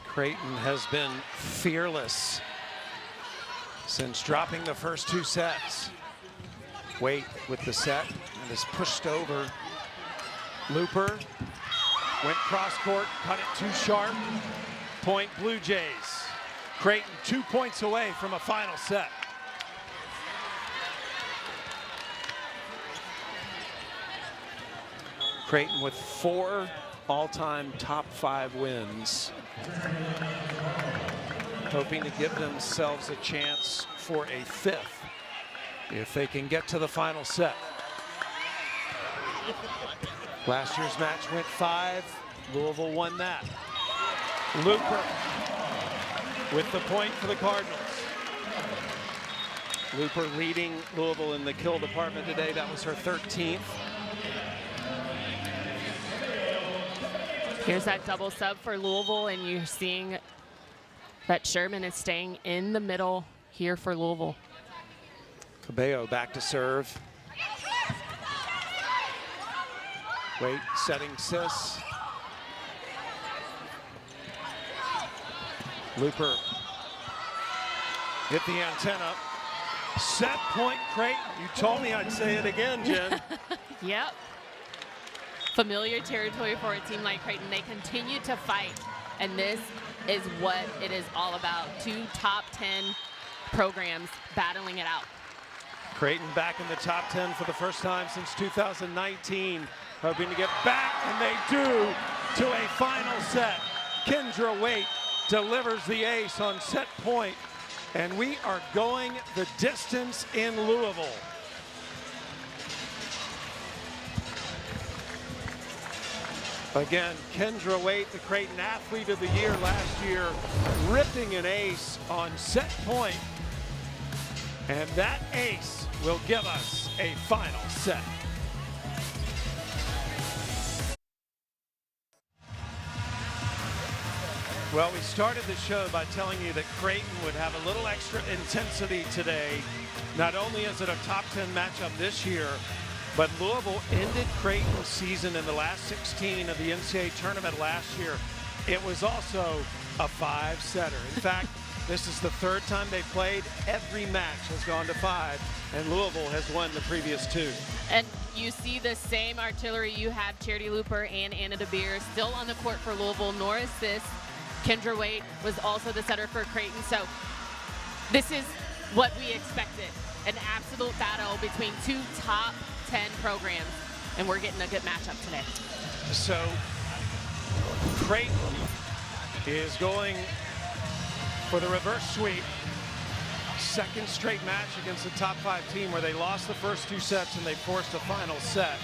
Creighton has been fearless since dropping the first 2 sets. Waite with the set and is pushed over. Looper went cross court, cut it too sharp. Point Blue Jays. Creighton 2 points away from a final set. Creighton with 4 all-time top 5 wins. Hoping to give themselves a chance for a 5th if they can get to the final set. Last year's match went 5. Louisville won that. Looper with the point for the Cardinals. Looper leading Louisville in the kill department today. That was her 13th. Here's that double sub for Louisville, and you're seeing that Sherman is staying in the middle here for Louisville. Cabello back to serve. Waite setting Sis. Looper hit the antenna. Set point Creighton. You told me I'd say it again, Jen. Yep. Familiar territory for a team like Creighton. They continue to fight, and this is what it is all about. 2 top 10 programs battling it out. Creighton back in the top 10 for the first time since 2019. Hoping to get back, and they do, to a final set. Kendra Waite delivers the ace on set point, and we are going the distance in Louisville. Again, Kendra Waite, the Creighton Athlete of the Year last year, ripping an ace on set point. And that ace will give us a final set. Well, we started the show by telling you that Creighton would have a little extra intensity today. Not only is it a top 10 matchup this year, but Louisville ended Creighton's season in the last 16 of the Ncaa tournament last year. It was also a 5-setter. In fact, this is the 3rd time they played. Every match has gone to 5, and Louisville has won the previous 2. And you see the same artillery. You have Charity Looper and Anna DeBeer still on the court for Louisville, nor assist. Kendra Waite was also the setter for Creighton. So this is what we expected, an absolute battle between 2 top 10 programs, and we're getting a good matchup today. So Creighton is going for the reverse sweep. 2nd straight match against a top 5 team where they lost the first 2 sets and they forced a final set.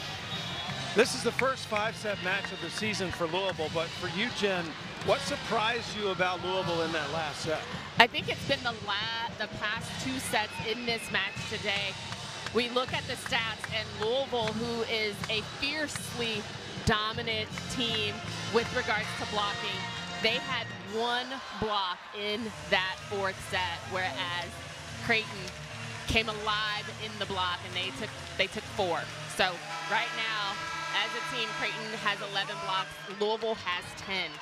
This is the first 5-set match of the season for Louisville, but for you, Jen, what surprised you about Louisville in that last set? I think it's been the past 2 sets in this match today. We look at the stats, and Louisville, who is a fiercely dominant team with regards to blocking, they had 1 block in that 4th set, whereas Creighton came alive in the block, and they took 4. So right now, as a team, Creighton has 11 blocks, Louisville has 10.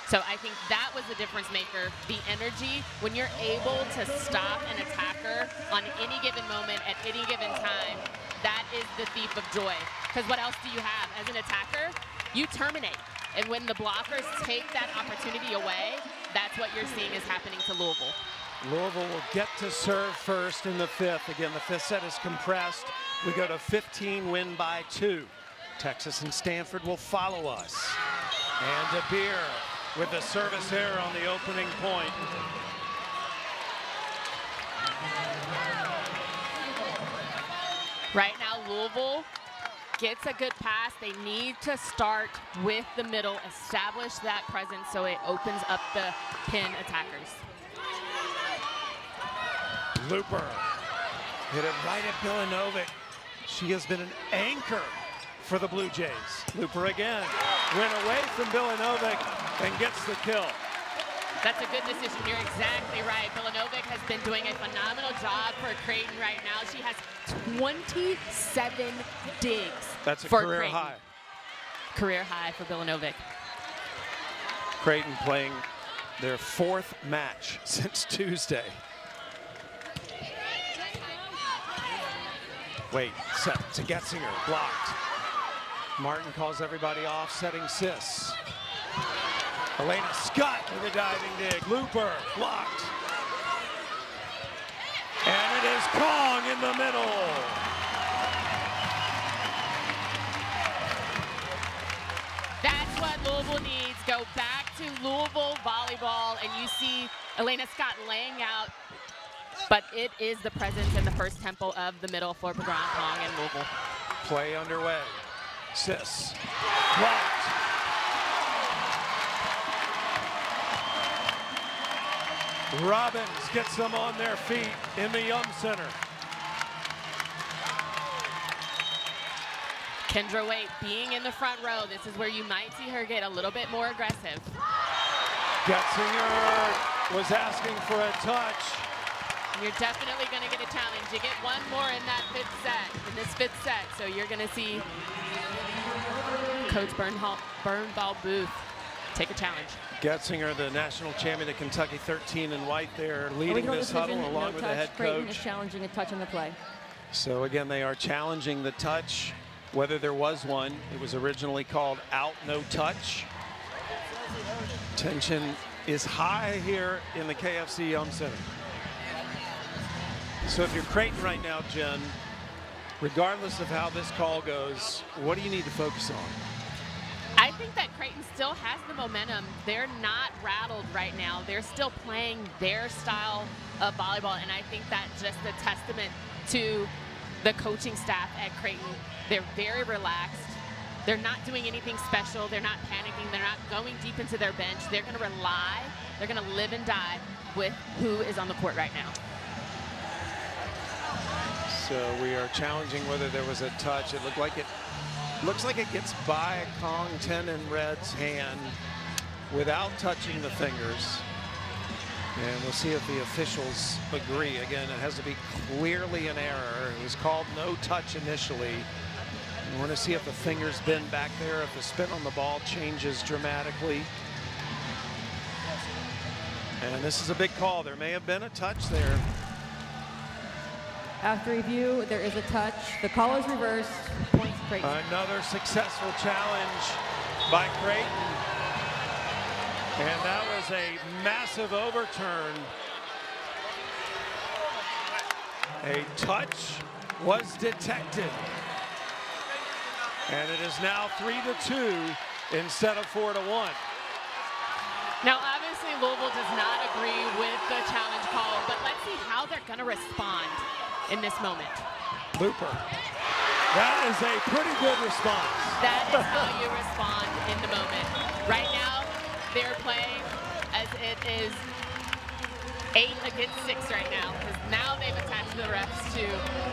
So I think that was the difference maker, the energy. When you're able to stop an attacker on any given moment at any given time, that is the thief of joy. Because what else do you have? As an attacker, you terminate. And when the blockers take that opportunity away, that's what you're seeing is happening to Louisville. Louisville will get to serve first in the 5th. Again, the 5th set is compressed. We go to 15, win by 2. Texas and Stanford will follow us. And DeBeer with the service error on the opening point. Right now, Louisville gets a good pass. They need to start with the middle, establish that presence so it opens up the pin attackers. Looper hit it right at Bilanovic. She has been an anchor for the Blue Jays. Looper again, went away from Bilanovic and gets the kill. That's a good decision. You're exactly right. Bilanovic has been doing a phenomenal job for Creighton right now. She has 27 digs. That's a for career Creighton. high. career high for Bilanovic. Creighton playing their 4th match since Tuesday. Wait, set to Getzinger, blocked. Martin calls everybody off, setting Sis. Elena Scott with a diving dig. Looper, blocked. And it is Kong in the middle. That's what Louisville needs. Go back to Louisville volleyball, and you see Elena Scott laying out, but it is the presence in the first tempo of the middle for Bergeron, Kong, and Louisville. Play underway. Sis, blocked. Robbins gets them on their feet in the Yum Center. Kendra Waite being in the front row, this is where you might see her get a little bit more aggressive. Getzinger was asking for a touch. You're definitely going to get a challenge. You get one more in that 5th set, in this 5th set, so you're going to see Coach Bernthal Booth take a challenge. Getzinger, the national champion of Kentucky, 13 in white there, leading Original this decision, huddle along no with touch. the head Creighton is coach. challenging a touch on the play. So again, they are challenging the touch, whether there was one. It was originally called out, no touch. Tension is high here in the KFC Yum Center. So if you're Creighton right now, Jen, regardless of how this call goes, what do you need to focus on? I think that Creighton still has the momentum. They're not rattled right now. They're still playing their style of volleyball, and I think that's just a testament to the coaching staff at Creighton. They're very relaxed. They're not doing anything special. They're not panicking. They're not going deep into their bench. They're going to rely. They're going to live and die with who is on the court right now. So we are challenging whether there was a touch. It looks like it gets by Kong 10 in red's hand without touching the fingers. And we'll see if the officials agree. Again, it has to be clearly an error. It was called no touch initially. We want to see if the fingers bend back there, if the spin on the ball changes dramatically. And this is a big call. There may have been a touch there. After review, there is a touch. The call is reversed. Points Creighton. Another successful challenge by Creighton. And that was a massive overturn. A touch was detected. And it is now 3-2 instead of 4-1. Now, obviously, Louisville does not agree with the challenge call, but let's see how they're going to respond in this moment. Looper. That is a pretty good response. That is how you respond in the moment. Right now, they're playing as it is 8 against 6 right now, because now they've attached the refs to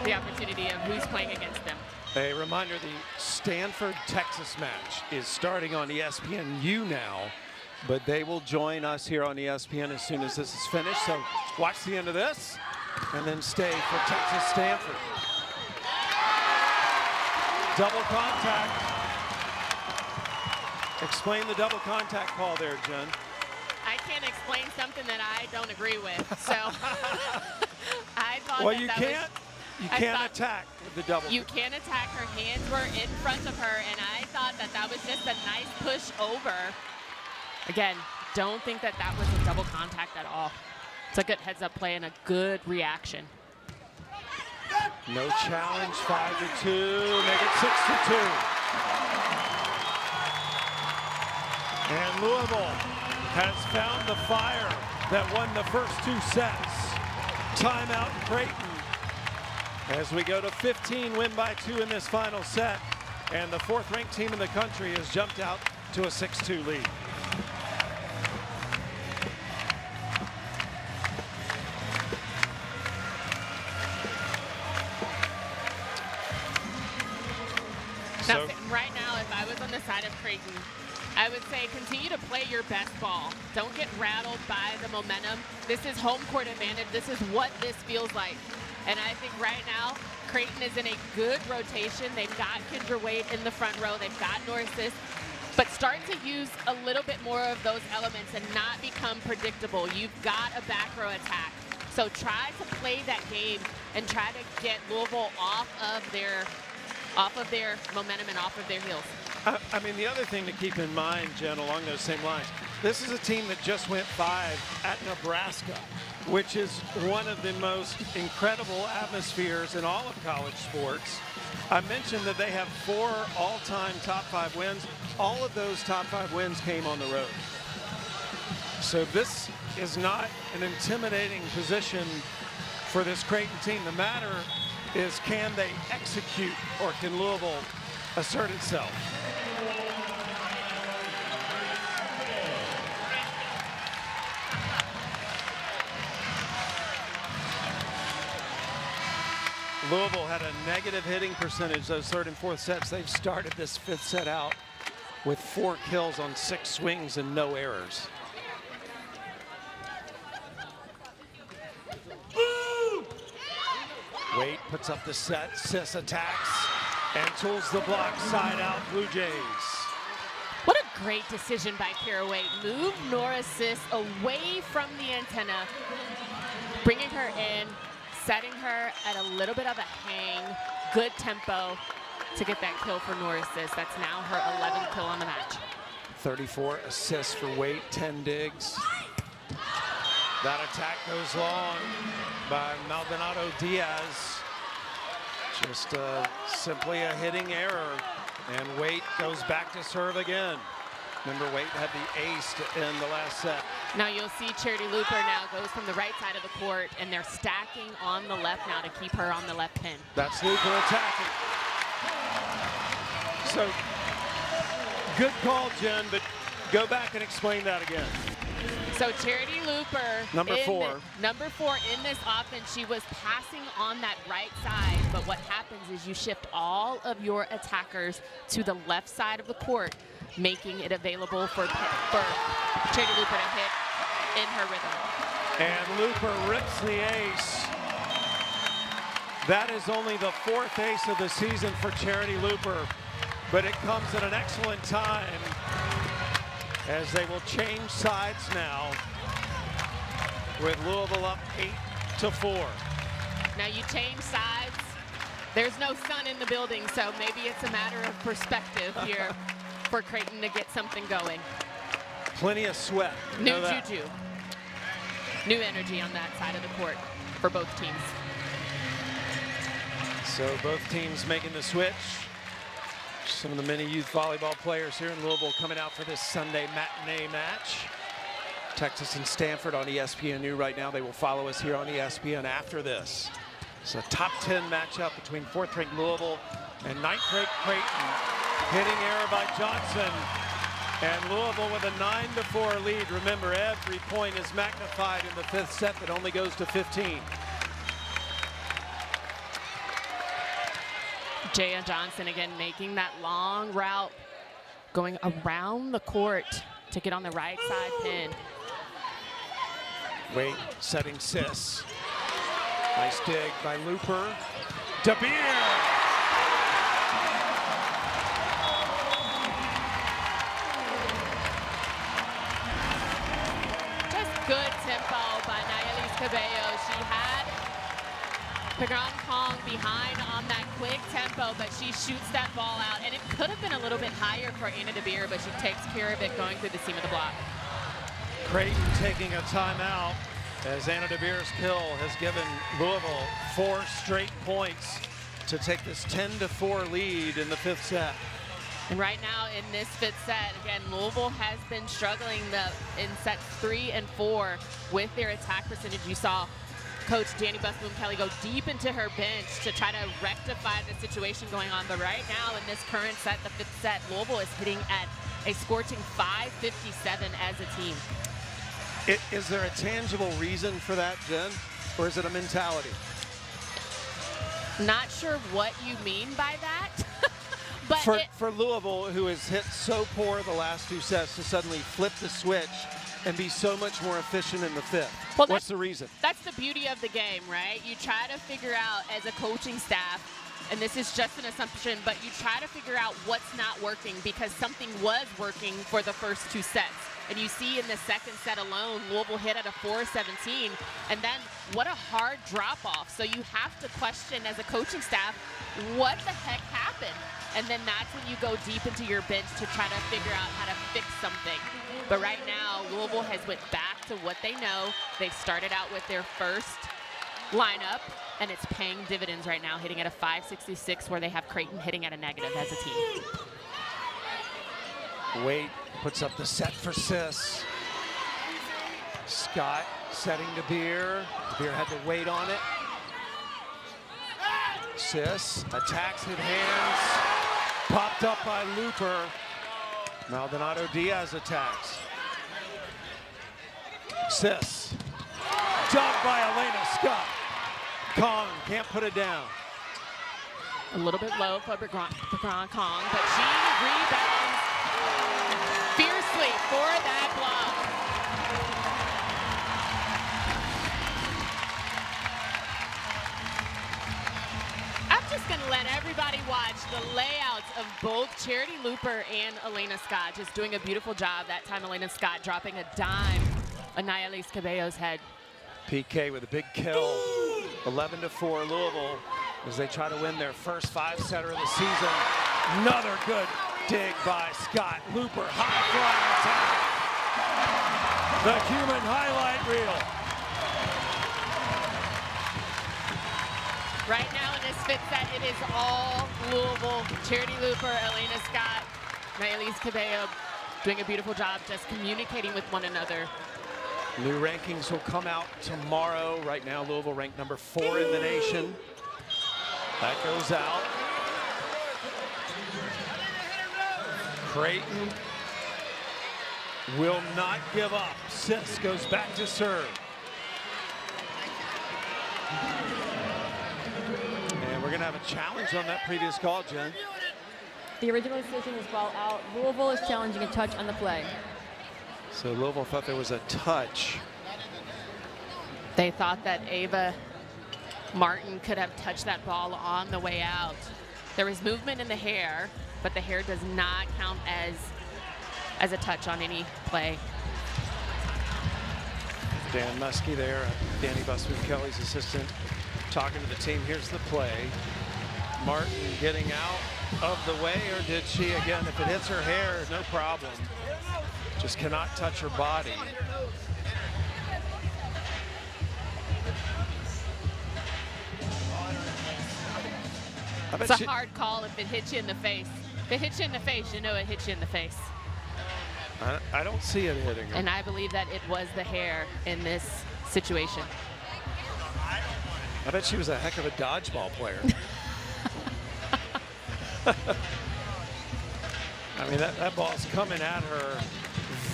the opportunity of who's playing against them. A reminder, the Stanford-Texas match is starting on ESPNU now, but they will join us here on ESPN as soon as this is finished. So watch the end of this and then stay for Texas-Stanford. Double contact. Explain the double contact call there, Jen. I can't explain something that I don't agree with, so I thought well, that you that can't. You can't attack with the double. You can't attack. Her hands were in front of her, and I thought that that was just a nice push over. Again, don't think that that was a double contact at all. It's a good heads-up play and a good reaction. No challenge, 5-2, make it 6-2. And Louisville has found the fire that won the first 2 sets. Timeout in Creighton. As we go to 15, win by 2 in this final set. And the 4th-ranked team in the country has jumped out to a 6-2 lead. Now, right now, if I was on the side of Creighton, I would say continue to play your best ball. Don't get rattled by the momentum. This is home court advantage. This is what this feels like. And I think right now, Creighton is in a good rotation. They've got Kendra Wade in the front row. They've got Norris, but start to use a little bit more of those elements and not become predictable. You've got a back row attack. So try to play that game and try to get Louisville off of their momentum and off of their heels. I mean, the other thing to keep in mind, Jen, along those same lines, this is a team that just went 5 at Nebraska, which is one of the most incredible atmospheres in all of college sports. I mentioned that they have 4 all-time top 5 wins. All of those top 5 wins came on the road. So this is not an intimidating position for this Creighton team. The matter is, can they execute, or can Louisville assert itself? Louisville had a negative hitting percentage those 3rd and 4th sets. They've started this 5th set out with 4 kills on 6 swings and no errors. Wade puts up the set, Sis attacks and tools the block, side out Blue Jays. What a great decision by Kara Wade. Move Nora Sis away from the antenna, bringing her in, setting her at a little bit of a hang, good tempo to get that kill for Nora Sis. That's now her 11th kill on the match. 34 assists for Wade, 10 digs. That attack goes long by Maldonado Diaz. Just simply a hitting error. And Wade goes back to serve again. Remember, Wade had the ace to end the last set. Now you'll see Charity Looper now goes from the right side of the court, and they're stacking on the left now to keep her on the left pin. That's Looper attacking. So, good call, Jen, but go back and explain that again. So Charity Looper, number 4 in this offense, she was passing on that right side, but what happens is you shift all of your attackers to the left side of the court, making it available for Charity Looper to hit in her rhythm. And Looper rips the ace. That is only the 4th ace of the season for Charity Looper, but it comes at an excellent time, as they will change sides now with Louisville up 8-4. Now you change sides. There's no sun in the building, so maybe it's a matter of perspective here for Creighton to get something going. Plenty of sweat. New juju. New energy on that side of the court for both teams. So both teams making the switch. Some of the many youth volleyball players here in Louisville coming out for this Sunday matinee match. Texas and Stanford on ESPNU right now. They will follow us here on ESPN after this. It's a top 10 matchup between 4th-ranked Louisville and 9th-ranked Creighton. Hitting error by Johnson. And Louisville with a 9-4 lead. Remember, every point is magnified in the 5th set that only goes to 15. Jaya Johnson again making that long route, going around the court to get on the right side pin. Wade setting Sis. Nice dig by Looper. DeBeer! Just good tempo by Nayelis Cabello. She had Pagran Kong behind on that quick tempo, but she shoots that ball out, and it could have been a little bit higher for Anna DeBeer, but she takes care of it going through the seam of the block. Creighton taking a timeout, as Anna DeBeer's kill has given Louisville 4 straight points to take this 10-4 lead in the 5th set. And right now in this 5th set, again, Louisville has been struggling in sets 3 and 4 with their attack percentage. You saw Coach Danny Busboom-Kelly go deep into her bench to try to rectify the situation going on. But right now in this current set, the 5th set, Louisville is hitting at a scorching 557 as a team. Is there a tangible reason for that, Jen, or is it a mentality? Not sure what you mean by that. But for Louisville, who has hit so poor the last 2 sets, to suddenly flip the switch and be so much more efficient in the fifth. Well, what's the reason? That's the beauty of the game, right? You try to figure out as a coaching staff, and this is just an assumption, but you try to figure out what's not working because something was working for the first 2 sets. And you see in the second set alone, Louisville hit at a 4-17, and then what a hard drop-off. So you have to question as a coaching staff, what the heck happened? And then that's when you go deep into your bench to try to figure out how to fix something. But right now, Louisville has went back to what they know. They started out with their first lineup, and it's paying dividends right now, hitting at a 566, where they have Creighton hitting at a negative as a team. Wade puts up the set for Sis. Scott setting to Beer. Beer had to wait on it. Sis attacks, hit hands. Popped up by Looper. Maldonado Diaz attacks. Sis. Dug by Elena Scott. Kong can't put it down. A little bit low for Kong, but she rebounds fiercely for that block. I'm just going to let everybody watch the layouts of both Charity Looper and Elena Scott, just doing a beautiful job. That time Elena Scott dropping a dime on Ncaa Cabello's head. PK with a big kill. 11-4 Louisville as they try to win their first 5-setter of the season. Another good dig by Scott. Looper, high flying attack. The human highlight reel. Right now in this fifth set, it is all Louisville. Charity Looper, Elena Scott, Ncaa Cabello doing a beautiful job just communicating with one another. New rankings will come out tomorrow. Right now, Louisville ranked number 4 in the nation. That goes out. Creighton will not give up. Sis goes back to serve. And we're going to have a challenge on that previous call, Jen. The original decision is ball out. Louisville is challenging a touch on the play. So Louisville thought there was a touch. They thought that Ava Martin could have touched that ball on the way out. There was movement in the hair, but the hair does not count as a touch on any play. Dan Muskie there, Danny Busman-Kelly's assistant, talking to the team. Here's the play. Martin getting out of the way, or did she? Again, if it hits her hair, no problem. Just cannot touch her body. It's a hard call if it hits you in the face. If it hits you in the face, you know it hits you in the face. I don't see it hitting her. And I believe that it was the hair in this situation. I bet she was a heck of a dodgeball player. I mean, that ball's coming at her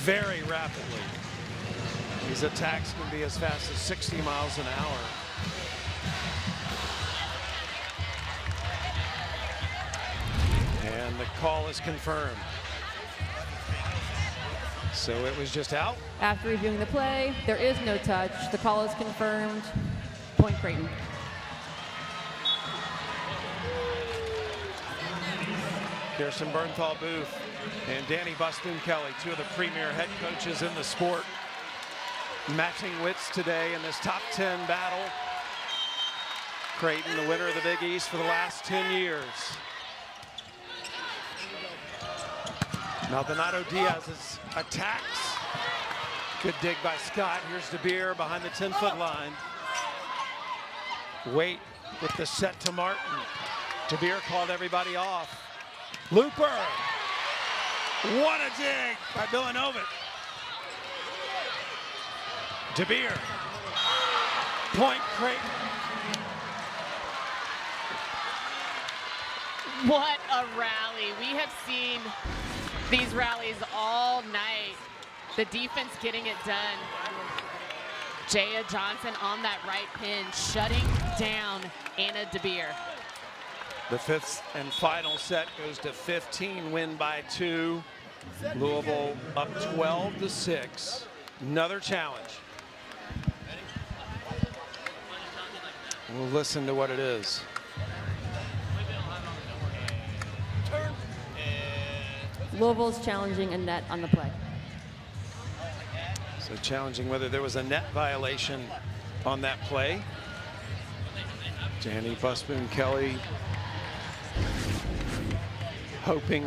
very rapidly. These attacks can be as fast as 60 miles an hour. And the call is confirmed. So it was just out. After reviewing the play, there is no touch. The call is confirmed. Point Creighton. Kirsten Bernthal Booth and Danny Busman-Kelly, 2 of the premier head coaches in the sport, matching wits today in this top 10 battle. Creighton, the winner of the Big East for the last 10 years. Maldonado Diaz's attacks. Good dig by Scott. Here's DeBeer behind the 10-foot line. Wait with the set to Martin. DeBeer called everybody off. Looper. What a dig by Villanova. DeBeer. Point Creighton. What a rally. We have seen these rallies all night. The defense getting it done. Jaya Johnson on that right pin, shutting down Anna DeBeer. The 5th and final set goes to 15, win by 2. Louisville up 12-6. Another challenge. We'll listen to what it is. Louisville's challenging a net on the play. So challenging whether there was a net violation on that play. Danny Busboom Kelly hoping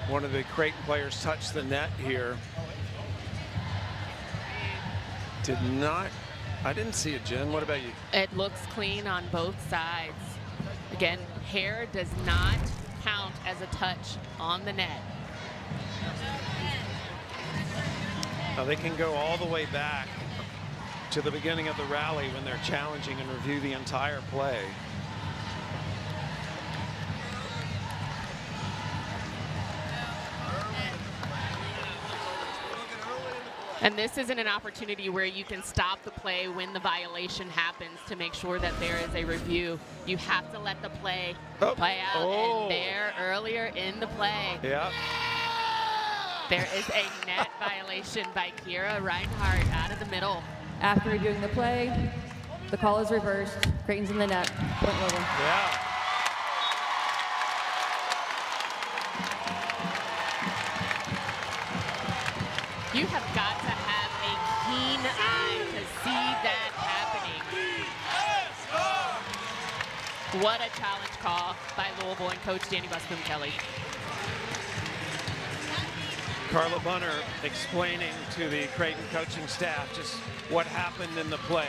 one of the Creighton players touched the net here. Did not. I didn't see it, Jen. What about you? It looks clean on both sides. Again, hair does not count as a touch on the net. Now they can go all the way back to the beginning of the rally when they're challenging and review the entire play. And this isn't an opportunity where you can stop the play when the violation happens to make sure that there is a review. You have to let the play play out. And there, earlier in the play, Yeah. there is a net violation by Kira Reinhardt out of the middle. After reviewing the play, the call is reversed. Creighton's in the net. Point Louisville. Yeah. You have got to have a keen eye to see that happening. What a challenge call by Louisville and Coach Danny Busboom Kelly. Carla Bunner explaining to the Creighton coaching staff just what happened in the play.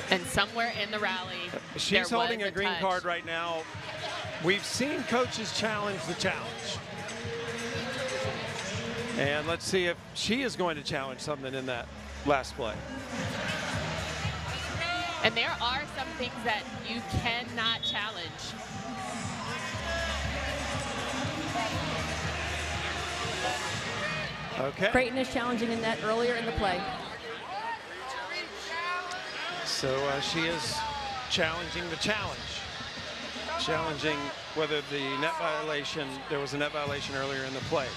And somewhere in the rally, She's holding there a was green touch. card right now. We've seen coaches challenge the challenge. And let's see if she is going to challenge something in that last play. And there are some things that you cannot challenge. Okay. Creighton is challenging a net earlier in the play. So she is challenging the challenge. Challenging whether the net violation, there was a net violation earlier in the play.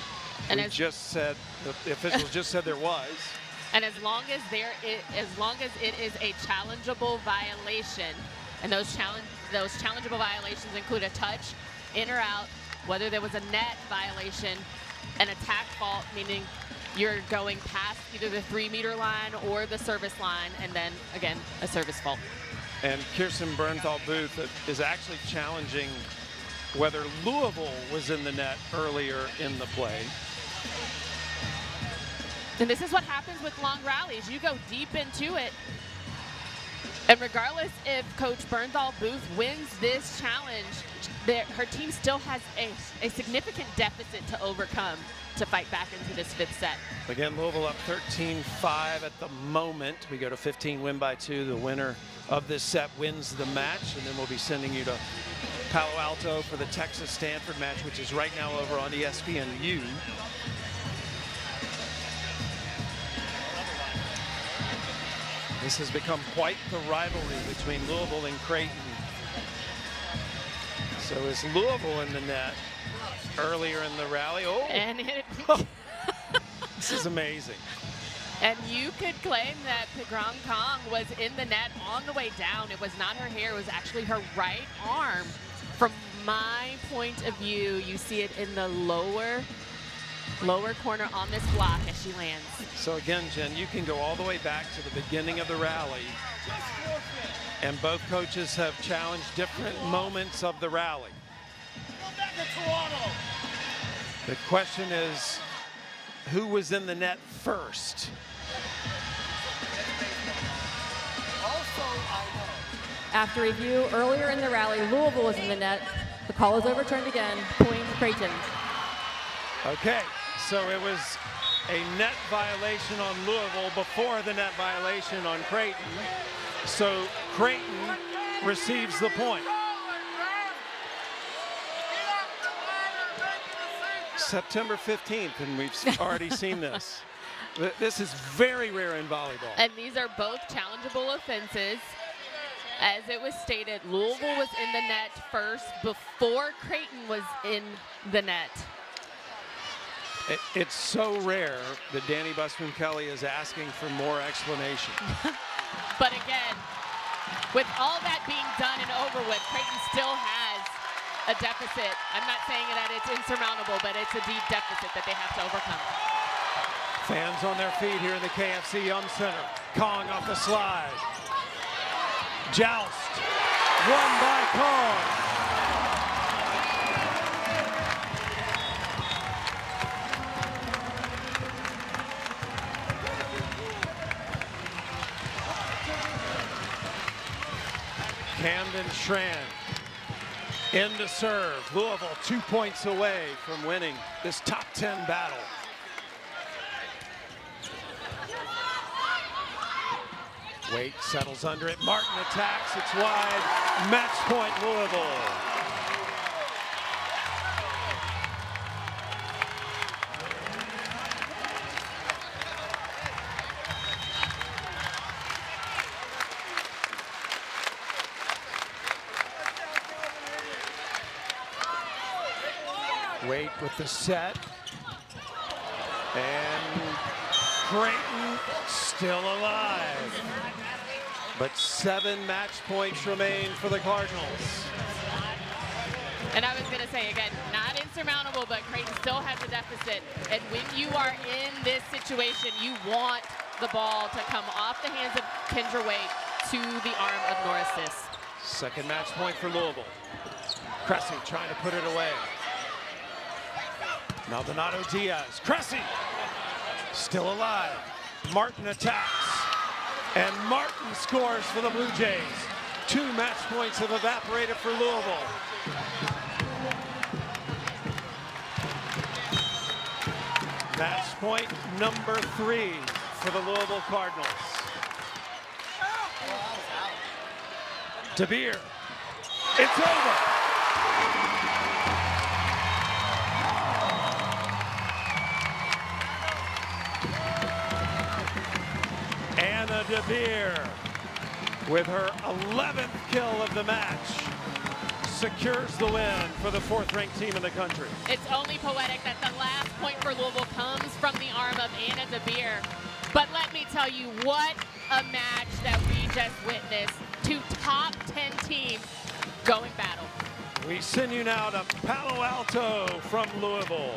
And We just said, the officials just said there was. And as long as it is a challengeable violation, and those challengeable violations include a touch, in or out, whether there was a net violation, an attack fault, meaning you're going past either the 3-meter line or the service line, and then again a service fault. And Kirsten Bernthal Booth is actually challenging whether Louisville was in the net earlier in the play. And this is what happens with long rallies. You go deep into it. And regardless if Coach Bernthal Booth wins this challenge, her team still has a significant deficit to overcome to fight back into this 5th set. Again, Louisville up 13-5 at the moment. We go to 15, win by 2. The winner of this set wins the match, and then we'll be sending you to Palo Alto for the Texas-Stanford match, which is right now over on ESPNU. This has become quite the rivalry between Louisville and Creighton. So is Louisville in the net earlier in the rally? Oh, And this is amazing. And you could claim that Pigron Kong was in the net on the way down. It was not her hair, it was actually her right arm. From my point of view, you see it in the lower corner on this block as she lands. So again, Jen, you can go all the way back to the beginning of the rally, and both coaches have challenged different moments of the rally. The question is, who was in the net first? After review earlier in the rally, Louisville was in the net. The call is overturned again. Point Creighton. Okay, so it was a net violation on Louisville before the net violation on Creighton. So Creighton receives the point. September 15th, and we've already seen this. This is very rare in volleyball. And these are both challengeable offenses. As it was stated, Louisville was in the net first before Creighton was in the net. It's so rare that Danny Busman Kelly is asking for more explanation. But again, with all that being done and over with, Creighton still has a deficit. I'm not saying that it's insurmountable, but it's a deep deficit that they have to overcome. Fans on their feet here in the KFC Yum Center. Kong off the slide. Joust. Won by Kong. Camden Schran in to serve. Louisville 2 points away from winning this top 10 battle. Waite settles under it. Martin attacks. It's wide. Match point Louisville. Waite with the set. And Creighton still alive. But 7 match points remain for the Cardinals. And I was going to say, again, not insurmountable, but Creighton still has a deficit. And when you are in this situation, you want the ball to come off the hands of Kendra Waite to the arm of Norris Sis. Second match point for Louisville. Cressy trying to put it away. Maldonado Diaz. Cressy still alive. Martin attacks. And Martin scores for the Blue Jays. 2 match points have evaporated for Louisville. Match point number 3 for the Louisville Cardinals. DeBeer. It's over. Anna DeBeer, with her 11th kill of the match, secures the win for the 4th-ranked team in the country. It's only poetic that the last point for Louisville comes from the arm of Anna DeBeer. But let me tell you, what a match that we just witnessed. 2 top 10 teams going battle. We send you now to Palo Alto from Louisville.